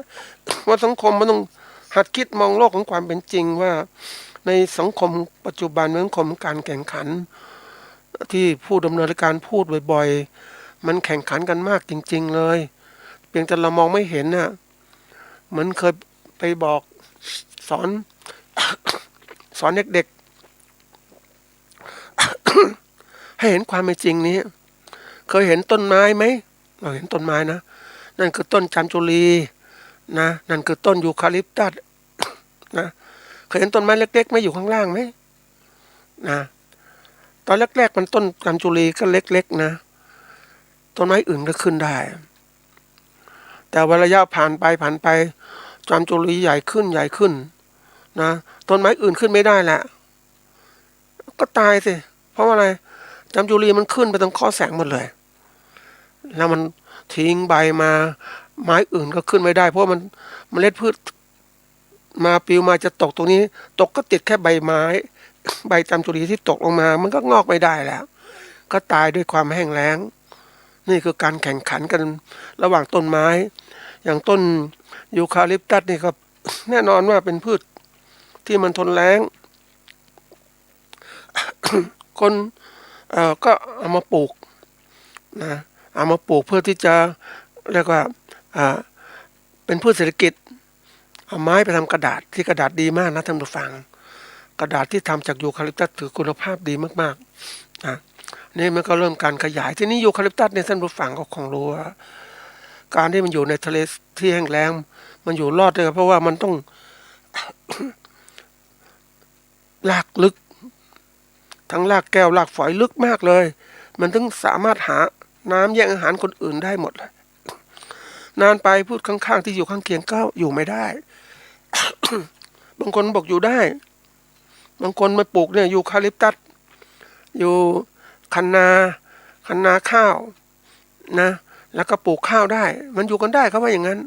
ว่าสังคมมันต้องหัดคิดมองโลกของความเป็นจริงว่าในสังคมปัจจุบันสังคมการแข่งขันที่ผู้ดำเนินการพูดบ่อยๆมันแข่งขันกันมากจริงๆเลยเพียงแต่เรามองไม่เห็นน่ะเหมือนเคยไปบอกสอน สอนเด็กๆ ให้เห็นความเป็นจริงนี้เคยเห็นต้นไม้ไหมเราเห็นต้นไม้นะนั่นคือต้นจันจุลีนะนั่นคือต้นยูคาลิปตัสนะเคยเห็นต้นไม้เล็กๆไหมอยู่ข้างล่างไหมนะตอนแรกๆมันต้นจันจุลีก็เล็กๆนะต้นไม้อื่นก็ขึ้นได้แต่เวลาระยะผ่านไปจันจุลีใหญ่ขึ้นนะต้นไม้อื่นขึ้นไม่ได้แหละก็ตายสิเพราะว่าอะไรจันจุลีมันขึ้นไปตรงข้อแสงหมดเลยแล้วมันทิ้งใบมาไม้อื่นก็ขึ้นไม่ได้เพราะมันเมล็ดพืชมาปลิวมาจะตกตรงนี้ตกก็ติดแค่ใบไม้ใบจันจุลีที่ตกลงมามันก็งอกไม่ได้แล้วก็ตายด้วยความแห้งแล้งนี่คือการแข่งขันกันระหว่างต้นไม้อย่างต้นยูคาลิปตัสนี่ก็แน่นอนว่าเป็นพืชที่มันทนแล้ง คนก็เอามาปลูกนะเอามาปลูกเพื่อที่จะเรียกว่า เป็นพืชเศรษฐกิจเอาไม้ไปทำกระดาษที่กระดาษดีมากนะท่านผู้ฟังกระดาษที่ทำจากยูคาลิปตัสถือคุณภาพดีมากๆนะนี่มันก็เริ่มการขยายที่นี่ยูคาลิปตัสในท่านผู้ฟังก็คงรู้ว่าการที่มันอยู่ในทะเลที่แห้งแล้งมันอยู่รอดได้เพราะว่ามันต้อง รากลึกทั้งรากแก้วรากฝอยลึกมากเลยมันถึงสามารถหาน้ำแย่งอาหารคนอื่นได้หมดเลยนานไปพูดข้างๆที่อยู่ข้างเคียงก็อยู่ไม่ได้ บางคนบอกอยู่ได้บางคนมาปลูกเนี่ยยูคาลิปตัสอยู่คันนาข้าวนะแล้วก็ปลูกข้าวได้มันอยู่กันได้เขาว่าอย่างนั้น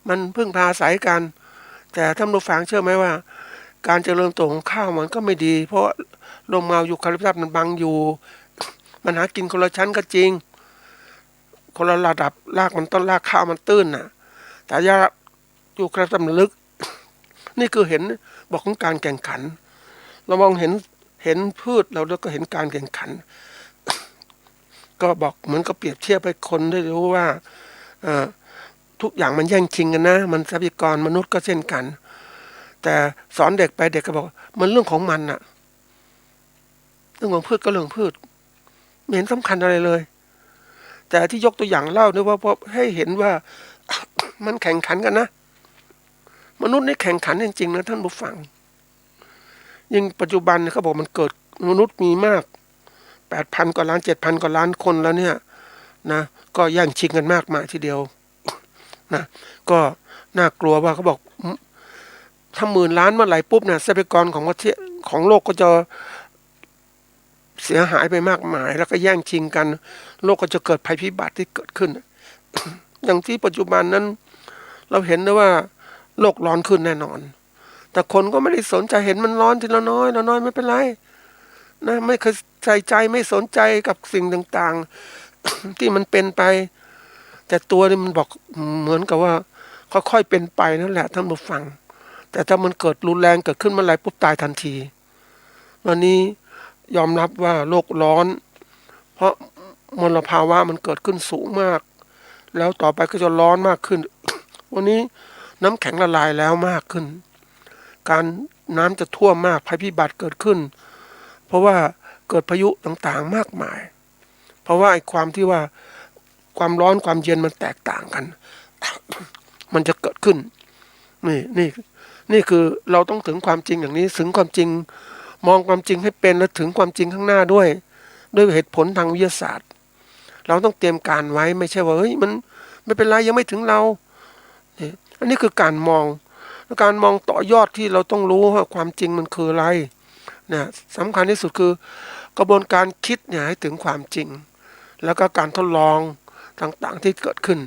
มันพึ่งพาอาศัยกันแต่ท่านผู้ฟังเชื่อไหมว่าการเจริญโตของข้าวมันก็ไม่ดีเพราะลมเงายูคาลิปตัสมันบังอยู่มันหากินคนละชั้นก็จริงคนละระดับรากมันต้นรากข้าวมันตื้นน่ะแต่ยายูคาลิปตัสมันลึก นี่คือเห็นบอกของการแข่งขันเรามองเห็นพืชเราแล้วก็เห็นการแข่งขัน ก็บอกเหมือนกับเปรียบเทียบให้คนได้รู้ว่าทุกอย่างมันแย่งชิงกันนะมันทรัพยากรมนุษย์ก็เช่นกันแต่สอนเด็กไปเด็กก็บอกมันเรื่องของมันน่ะเรื่องของพืชก็เรื่องพืชไม่เห็นสำคัญอะไรเลยแต่ที่ยกตัวอย่างเล่าเนี่ยว่าเพราะให้เห็นว่า มันแข่งขันกันนะมนุษย์นี่แข่งขันจริงๆนะท่านผู้ฟังยิ่งปัจจุบันเขาบอกมันเกิดมนุษย์มีมาก 8,000 กว่าล้าน 7,000 กว่าล้านคนแล้วเนี่ยนะก็แย่งชิงกันมากมายทีเดียวนะก็น่ากลัวว่าเขาบอกถ้า10,000 ล้านเมื่อไหร่ปุ๊บเนี่ยทรัพยากรของประเทศของโลกก็จะเสียหายไปมากมายแล้วก็แย่งชิงกันโลกก็จะเกิดภัยพิบัติที่เกิดขึ้น อย่างที่ปัจจุบันนั้นเราเห็นนะว่าโลกร้อนขึ้นแน่นอนแต่คนก็ไม่ได้สนใจเห็นมันร้อนทีละน้อยไม่เป็นไรนะไม่เคยใส่ใจไม่สนใจกับสิ่งต่างๆ ที่มันเป็นไปแต่ตัวนี่มันบอกเหมือนกับว่าค่อยๆเป็นไปนั่นแหละท่านผู้ฟังแต่ถ้ามันเกิดรุนแรงเกิดขึ้นเมื่อไหร่ปุ๊บตายทันทีวันนี้ยอมรับว่าโลกร้อนเพราะมลภาวะมันเกิดขึ้นสูงมากแล้วต่อไปก็จะร้อนมากขึ้น วันนี้น้ำแข็งละลายแล้วมากขึ้นการน้ำจะท่วมมากภัยพิบัติเกิดขึ้นเพราะว่าเกิดพายุต่างๆมากมายเพราะว่าไอ้ความที่ว่าความร้อนความเย็นมันแตกต่างกัน มันจะเกิดขึ้นนี่คือเราต้องถึงความจริงอย่างนี้ถึงความจริงมองความจริงให้เป็นและถึงความจริงข้างหน้าด้วยเหตุผลทางวิทยาศาสตร์เราต้องเตรียมการไว้ไม่ใช่ว่าเฮ้ยมันไม่เป็นไรยังไม่ถึงเราอันนี้คือการมองต่อยอดที่เราต้องรู้ว่าความจริงมันคืออะไรนะสำคัญที่สุดคือกระบวนการคิดเนี่ยให้ถึงความจริงแล้วก็การทดลองต่างๆที่เกิดขึ้น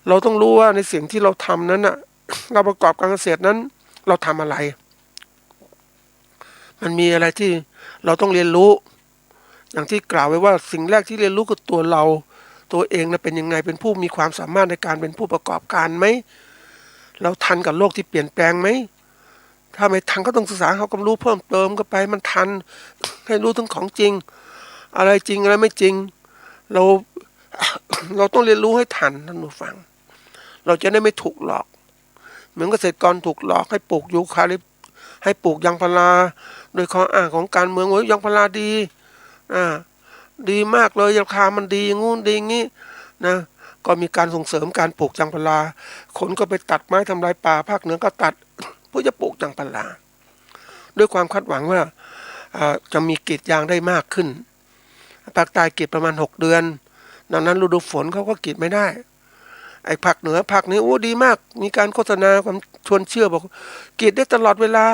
เราต้องรู้ว่าในสิ่งที่เราทำนั้นน่ะ เราประกอบการเกษตรนั้นเราทำอะไรมันมีอะไรที่เราต้องเรียนรู้อย่างที่กล่าวไว้ว่าสิ่งแรกที่เรียนรู้คือตัวเราตัวเองนะเป็นยังไงเป็นผู้มีความสามารถในการเป็นผู้ประกอบการไหมเราทันกับโลกที่เปลี่ยนแปลงไหมถ้าไม่ทันก็ต้องศึกษาเขาความรู้เพิ่มเติมก็ไปมันทันให้รู้ถึงของจริงอะไรจริงอะไรไม่จริงเราต้องเรียนรู้ให้ทันท่านผู้ฟังเราจะได้ไม่ถูกหลอกเหมือนเกษตรกรถูกหลอกให้ปลูกยูคาลิปให้ปลูกยางพาราโดยข้ออ้างของการเมืองว่ายางพาราดีมากเลยราคามันดีงู้นดีงี้นะก็มีการส่งเสริมการปลูกยางพาราคนก็ไปตัดไม้ทำลายป่าภาคเหนือก็ตัดเพื่อจะปลูกยางพาราด้วยความคาดหวังว่าจะมีกรีดยางได้มากขึ้นภาคใต้กรีดประมาณ6 เดือนดังนั้นฤดูฝนเขาก็กรีดไม่ได้ไอ้ภาคเหนือภาคนี้โอ้ดีมากมีการโฆษณาความชวนเชื่อบอกกรีดได้ตลอดเวลา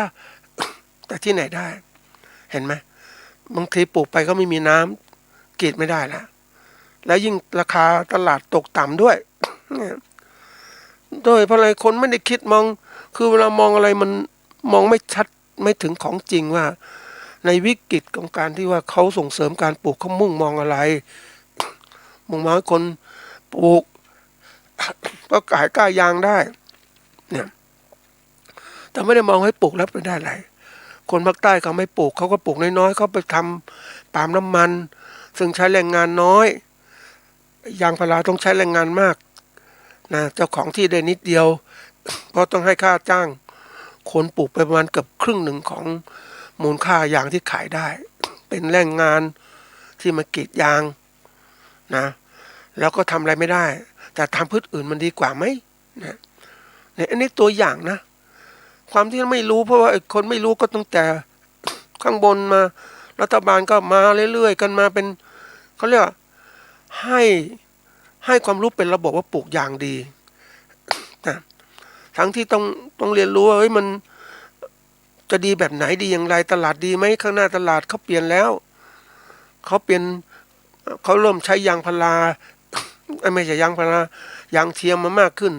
แต่ที่ไหนได้เห็นไหมบางทีปลูกไปก็ไม่มีน้ำกรีดไม่ได้แล้วยิ่งราคาตลาดตกต่ำด้วย โดยเพราะอะไรคนไม่ได้คิดมองคือเวลามองอะไรมันมองไม่ชัดไม่ถึงของจริงว่าในวิกฤตของการที่ว่าเขาส่งเสริมการปลูกเขามุ่งมองอะไรมุ่งมองให้คนปลูก ก็ขายกล้ายางได้เนี่ยแต่ไม่ได้มองให้ปลูกแล้วไปได้อะไรคนภาคใต้เขาไม่ปลูกเขาก็ปลูกน้อยๆเขาไปทำปาล์มน้ำมันซึ่งใช้แรงงานน้อยยางพาราต้องใช้แรงงานมาก นะเจ้าของที่ได้นิดเดียวเพราะต้องให้ค่าจ้างคนปลูกไปประมาณเกือบครึ่งหนึ่งของมูลค่ายางที่ขายได้เป็นแรงงานที่มากรีดยางนะแล้วก็ทำอะไรไม่ได้แต่ทำพืชอื่นมันดีกว่าไหมนะเนี่ยอันนี้ตัวอย่างนะความที่ไม่รู้เพราะว่าคนไม่รู้ก็ตั้งแต่ข้างบนมารัฐบาลก็มาเรื่อยๆกันมาเป็นเขาเรียกให้ความรู้เป็นระบบว่าปลูกยางดีนะทั้งที่ต้องเรียนรู้ว่าเฮ้ยมันจะดีแบบไหนดีอย่างไรตลาดดีไหมข้างหน้าตลาดเขาเปลี่ยนแล้วเขาเริ่มใช้ยางพาราไม่ใช่ยางพารายางเทียมมามากขึ้น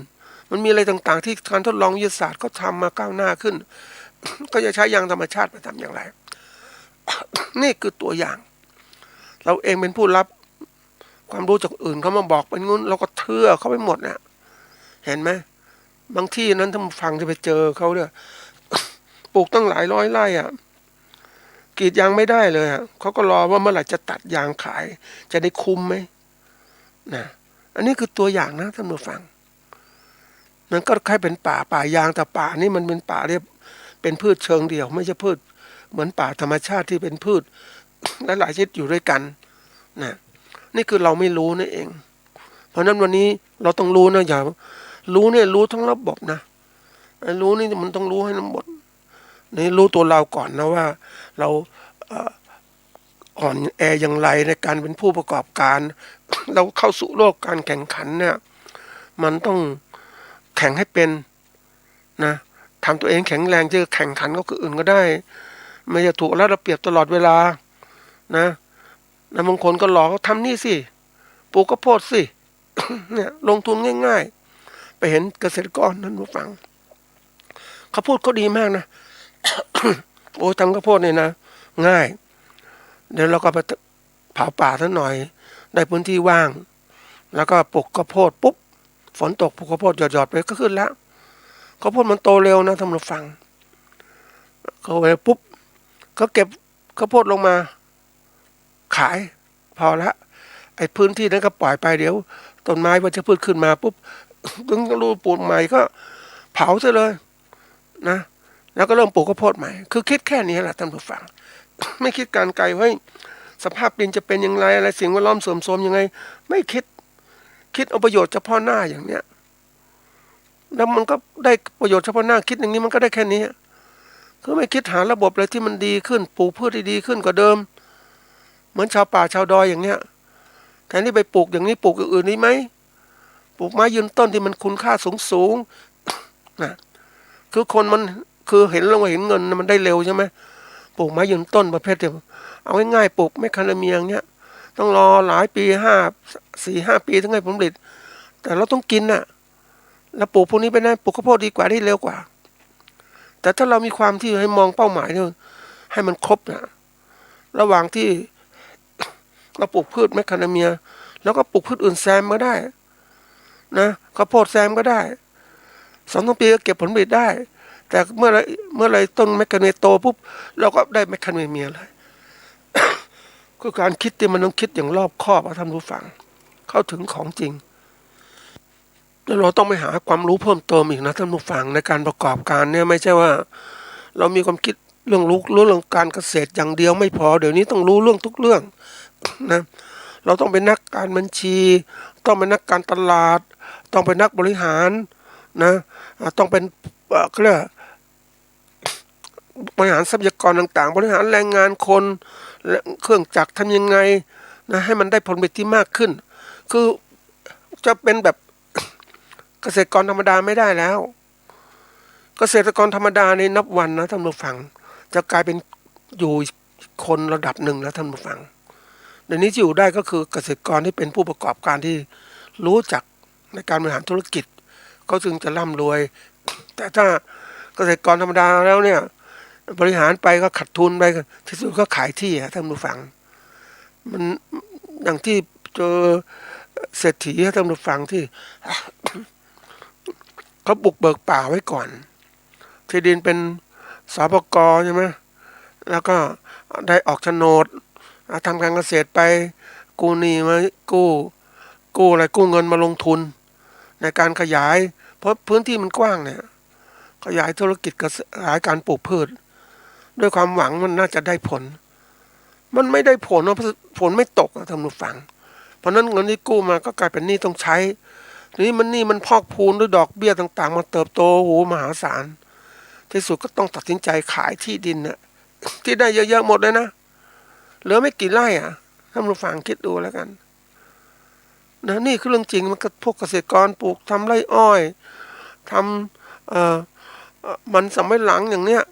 มันมีอะไรต่างๆที่การทดลองวิทยาศาสตร์ก็ทำมาก้าวหน้าขึ้น ก็จะใช้ยางธรรมชาติไปทำอย่างไร นี่คือตัวอย่าง เราเองเป็นผู้รับความรู้จากอื่นเขามาบอกเป็นงุ้นเราก็เชื่อเขาไปหมดเนี่ยเห็นไหมบางที่นั้นถ้าฟังจะไปเจอเขาเนี่ย ปลูกตั้งหลายร้อยไร่อ่ะกรีดยางไม่ได้เลยอ่ะเขาก็รอว่าเมื่อไหร่จะตัดยางขายจะได้คุ้มไหมนะอันนี้คือตัวอย่างนะท่านผู้ฟังมันก็คล้ายเป็นป่ายางแต่ป่านี่มันเป็นป่าเรียบเป็นพืชเชิงเดี่ยวไม่ใช่พืชเหมือนป่าธรรมชาติที่เป็นพืช หลายชนิดอยู่ด้วยกันนะนี่คือเราไม่รู้นั่นเองเพราะนั้นวันนี้เราต้องรู้นะอย่ารู้เนี่ยรู้ทั้งระบบนะรู้นี่มันต้องรู้ให้ทั้งหมดนี่รู้ตัวเราก่อนนะว่าเราอ่อนแออย่างไรในการเป็นผู้ประกอบการ เราเข้าสู่โลกการแข่งขันเนี่ยมันต้องแข่งให้เป็นนะทำตัวเองแข็งแรงจะแข่งขันกับคนอื่นก็ได้ไม่จะถูกแล้วเราเปรียบตลอดเวลานะบางคนก็หลอกทำนี่สิปลูกข้าวโพดสิ เนี่ยลงทุนง่ายๆไปเห็นเกษตรกรนั้นมาฟังข้าวโพดเขาดีมากนะ โอ้ทำข้าวโพดเนี่ยนะง่ายเดี๋ยวเราก็ไปเผาป่าสักหน่อยได้พื้นที่ว่างแล้วก็ปลูกข้าวโพดปุ๊บฝนตกปลูกข้าวโพดหยอดๆไปก็ขึ้นแล้วข้าวโพดมันโตเร็วนะท่านผู้ฟังเขาไปปุ๊บเขาเก็บข้าวโพดลงมาขายพอละไอ้พื้นที่นั้นก็ปล่อยไปเดี๋ยวต้นไม้วัชพืชขึ้นมาปุ๊บ ถึงรูปลูกใหม่ก็เผาซะเลยนะแล้วก็เริ่มปลูกข้าวโพดใหม่คือคิดแค่นี้แหละท่านผู้ฟัง ไม่คิดการไกลว่าสภาพดินจะเป็นอย่างไรอะไรสิ่งแวดล้อมเสื่อมโทรมยังไงไม่คิดเอาประโยชน์เฉพาะหน้าอย่างเนี้ยแล้วมันก็ได้ประโยชน์เฉพาะหน้าคิดอย่างนี้มันก็ได้แค่นี้คือไม่คิดหาระบบอะไรที่มันดีขึ้นปลูกพืชที่ดีขึ้นกว่าเดิมเหมือนชาวป่าชาวดอยอย่างเนี้ยแทนที่ไปปลูกอย่างนี้ปลูกอย่างอื่นนี้ไหมปลูกไม้ยืนต้นที่มันคุณค่าสูงนะคือคนมันคือเห็นแล้วเห็นเงินมันได้เร็วใช่ไหมปลูกไม้ยืนต้นประเภทเดียวเอาง่ายๆปลูกแมคคาเดเมียเนี้ยต้องรอหลายปี4-5 ปีถึงให้ผลผลิตแต่เราต้องกินน่ะแล้วปลูกพวกนี้ไปได้ปลูกข้าวโพดดีกว่าได้เร็วกว่าแต่ถ้าเรามีความที่ให้มองเป้าหมายเนี่ยให้มันครบนะระหว่างที่เราปลูกพืชแมคคาเดเมียแล้วก็ปลูกพืชอื่นแซมก็ได้นะข้าวโพดแซมก็ได้2-3 ปีก็เก็บผลผลิตได้แต่เมื่อไรต้นแมคคาเดเมียโตปุ๊บเราก็ได้แมคคาเดเมียเลย คือการคิดที่มันต้องคิดอย่างรอบคอบท่านผู้ฟังเข้าถึงของจริงแล้วเราต้องไปหาความรู้เพิ่มเติมอีกนะท่านผู้ฟังในการประกอบการเนี่ยไม่ใช่ว่าเรามีความคิดเรื่องการเกษตรอย่างเดียวไม่พอเดี๋ยวนี้ต้องรู้เรื่องทุกเรื่องนะเราต้องเป็นนักการบัญชีต้องเป็นนักการตลาดต้องเป็นนักบริหารนะต้องเป็นเขาเรียกบริหารทรัพยากรต่างๆบริหารแรงงานคนและเครื่องจักรทำยังไงนะให้มันได้ผลผลิตที่มากขึ้นคือจะเป็นแบบเกษตรกรธรรมดาไม่ได้แล้วเกษตรกรธรรมดาในนับวันนะท่านผู้ฟังจะกลายเป็นอยู่คนระดับหนึ่งแล้วท่านผู้ฟังเดี๋ยวนี้ที่อยู่ได้ก็คือเกษตรกรที่เป็นผู้ประกอบการที่รู้จักในการบริหารธุรกิจเขาจึงจะร่ำรวยแต่ถ้าเกษตรกรธรรมดาแล้วเนี่ยบริหารไปก็ขาดทุนไปที่สุดก็ขายที่ท่านผู้ฟังมันอย่างที่เจอเศรษฐีท่านผู้ฟังที่ เขาบุกเบิกป่าไว้ก่อนที่ดินเป็นสปก.ใช่ไหมแล้วก็ได้ออกโฉนดทำการเกษตรไปกู้หนี้มากู้อะไรกู้เงินมาลงทุน ในการขยายเพราะพื้นที่มันกว้างเนี่ยขยายธุรกิจขยายการปลูกพืชด้วยความหวังมันน่าจะได้ผลมันไม่ได้ผลนะผลไม่ตกท่านผู้ฟังเพราะนั้นเงินที่กู้มาก็กลายเป็นหนี้ต้องใช้ทีนี้มันหนี้มันพอกพูนด้วยดอกเบี้ยต่างๆมาเติบโตโหมหาศาลที่สุดก็ต้องตัดสินใจขายที่ดินน่ะที่ได้เยอะๆหมดเลยนะเหลือไม่กี่ไร่ท่านผู้ฟังคิดดูแล้วกันนะนี่คือเรื่องจริงมันก็พวกเกษตรกรปลูกทำไร่อ้อยทำมันสำปะหลังอย่างเนี้ย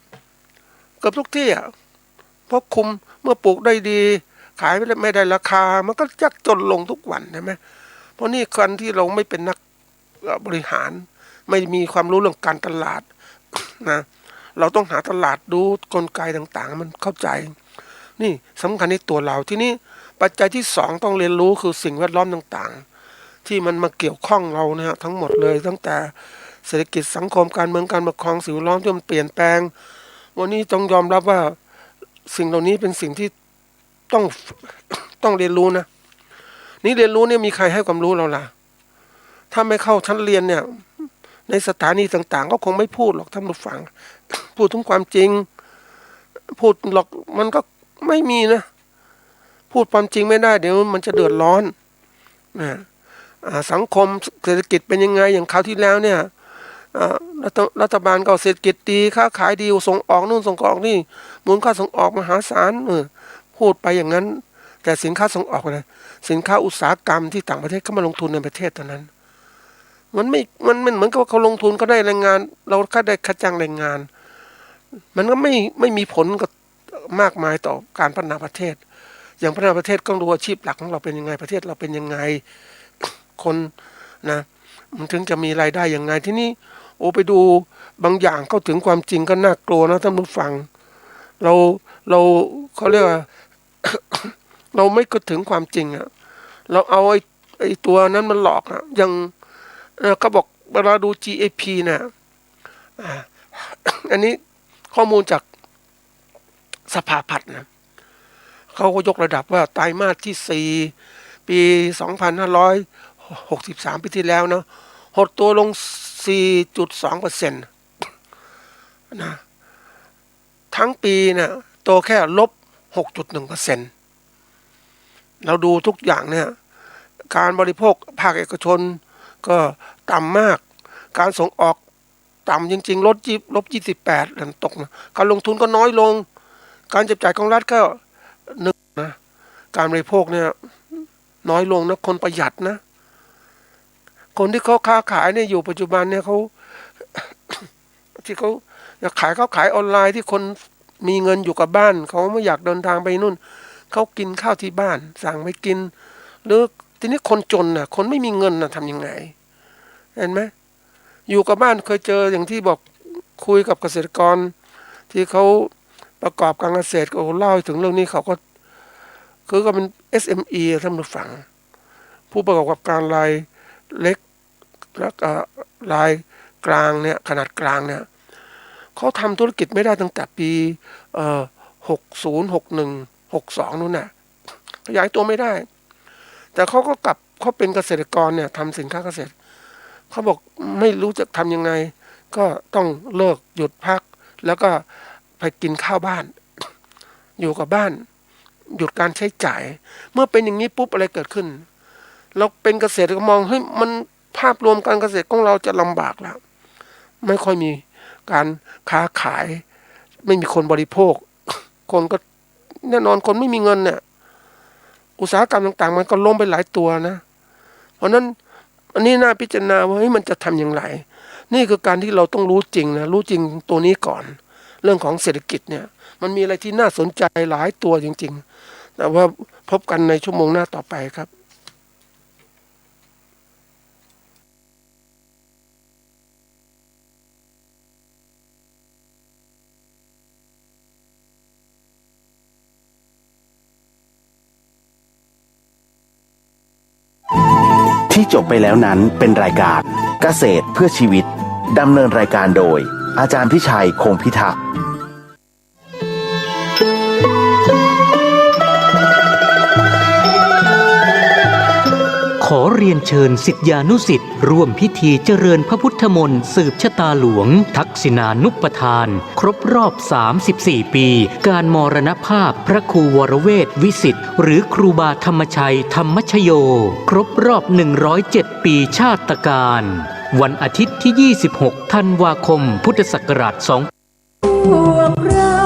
เกือบทุกที่เพราะคุมเมื่อปลูกได้ดีขายไม่ได้ราคามันก็ยากจนลงทุกวันใช่ไหมเพราะนี่คนที่เราไม่เป็นนักบริหารไม่มีความรู้เรื่องการตลาดนะเราต้องหาตลาดดูกลไกต่างๆมันเข้าใจนี่สำคัญในตัวเราที่นี่ปัจจัยที่สองต้องเรียนรู้คือสิ่งแวดล้อมต่างๆที่มันมาเกี่ยวข้องเรานะฮะทั้งหมดเลยตั้งแต่เศรษฐกิจสังคมการเมืองการปกครองสิ่งแวดล้อมที่มันเปลี่ยนแปลงวันนี้ต้องยอมรับว่าสิ่งเหล่านี้เป็นสิ่งที่ต้องเรียนรู้นะนี่เรียนรู้เนี่ยมีใครให้ความรู้เราล่ะถ้าไม่เข้าชั้นเรียนเนี่ยในสถานีต่างๆก็คงไม่พูดหรอกท่านผู้ฟังพูดถึงความจริงพูดหรอกมันก็ไม่มีนะพูดความจริงไม่ได้เดี๋ยวมันจะเดือดร้อนนะสังคมเศรษฐกิจเป็นยังไงอย่างคราวที่แล้วเนี่ยรัฐบาลก็เศรษฐกิจดีค้าขายดีส่งออกนู่นส่งออกนี่มูลค่าส่งออกมหาศาลพูดไปอย่างนั้นแต่สินค้าส่งออกนะสินค้าอุตสาหกรรมที่ต่างประเทศเข้ามาลงทุนในประเทศตอนนั้นมันเหมือนกับว่าเขาลงทุนก็ได้แรงงานเราก็ได้ค่าจ้างแรงงานมันก็ไม่มีผลกับมากมายต่อการพัฒนาประเทศอย่างพัฒนาประเทศก็ดูอาชีพหลักของเราเป็นยังไงประเทศเราเป็นยังไงคนนะมันถึงจะมีรายได้ยังไงที่นี่ไปดูบางอย่างเข้าถึงความจริงก็น่ากลัวนะท่านผู้ฟังเราเขาเรียกว่า เราไม่ก็ถึงความจริงเราเอาไอ้ตัวนั้นมันหลอกอย่างเขาบอกเวลาดู GAP เนี่ยอันนี้ข้อมูลจากสภาพัฒน์นะเขาก็ยกระดับว่าไตรมาสที่4ปี2563ปีที่แล้วเนาะหดตัวลง 4.2% นะทั้งปีเนี่ยโตแค่ลบ 6.1% เราดูทุกอย่างเนี่ยการบริโภคภาคเอกชนก็ต่ำมากการส่งออกต่ำจริงๆลบ 28ตกนะการลงทุนก็น้อยลงการจับจ่ายของรัฐก็นะการบริโภคเนี่ยน้อยลงนะคนประหยัดนะคนที่เขาค้าขายเนี่ยอยู่ปัจจุบันเนี่ยเขาที่เขาอยากขายเขาขายออนไลน์ที่คนมีเงินอยู่กับบ้านเขาไม่อยากเดินทางไปนู่นเขากินข้าวที่บ้านสั่งไปกินหรือทีนี้คนจนน่ะคนไม่มีเงินน่ะทำยังไงเห็นไหมอยู่กับบ้านเคยเจออย่างที่บอกคุยกับเกษตรกรที่เขาประกอบการเกษตรก็เล่าถึงเรื่องนี้เขาก็คือก็เป็น SME ท่านผู้ฟังผู้ประกอบการรายเล็กแล้วก็รายกลางเนี่ยขนาดกลางเนี่ยเขาทำธุรกิจไม่ได้ตั้งแต่ปี60 61 62นู่นน่ะขยายตัวไม่ได้แต่เขาก็กลับเขาเป็นเกษตรกรเนี่ยทำสินค้าเกษตรเขาบอกไม่รู้จะทำยังไงก็ต้องเลิกหยุดพักแล้วก็ไปกินข้าวบ้านอยู่กับบ้านหยุดการใช้จ่ายเมื่อเป็นอย่างนี้ปุ๊บอะไรเกิดขึ้นเราเป็นเกษตรก็มองเฮ้ยมันภาพรวมการเกษตรของเราจะลำบากแล้วไม่ค่อยมีการค้าขายไม่มีคนบริโภคคนก็แน่นอนคนไม่มีเงินเนี่ยอุตสาหกรรมต่างๆมันก็ล้มไปหลายตัวนะเพราะนั้นอันนี้น่าพิจารณาว่ามันจะทำอย่างไรนี่คือการที่เราต้องรู้จริงนะรู้จริงตัวนี้ก่อนเรื่องของเศรษฐกิจเนี่ยมันมีอะไรที่น่าสนใจหลายตัวจริงๆแต่ว่าพบกันในชั่วโมงหน้าต่อไปครับที่จบไปแล้วนั้นเป็นรายการเกษตรเพื่อชีวิตดำเนินรายการโดยอาจารย์พิชัยคงพิทักษ์ ขอเรียนเชิญศิษยานุศิษย์ร่วมพิธีเจริญพระพุทธมนต์สืบชะตาหลวง ทักษิณานุปทาน ครบรอบ 34 ปี การมรณภาพพระครูวรเวทวิสิทธิ์หรือครูบาธรรมชัยธรรมชโย ครบรอบ 107 ปีชาตการ วันอาทิตย์ที่ 26 ธันวาคม พุทธศักราช 2 พวกเรา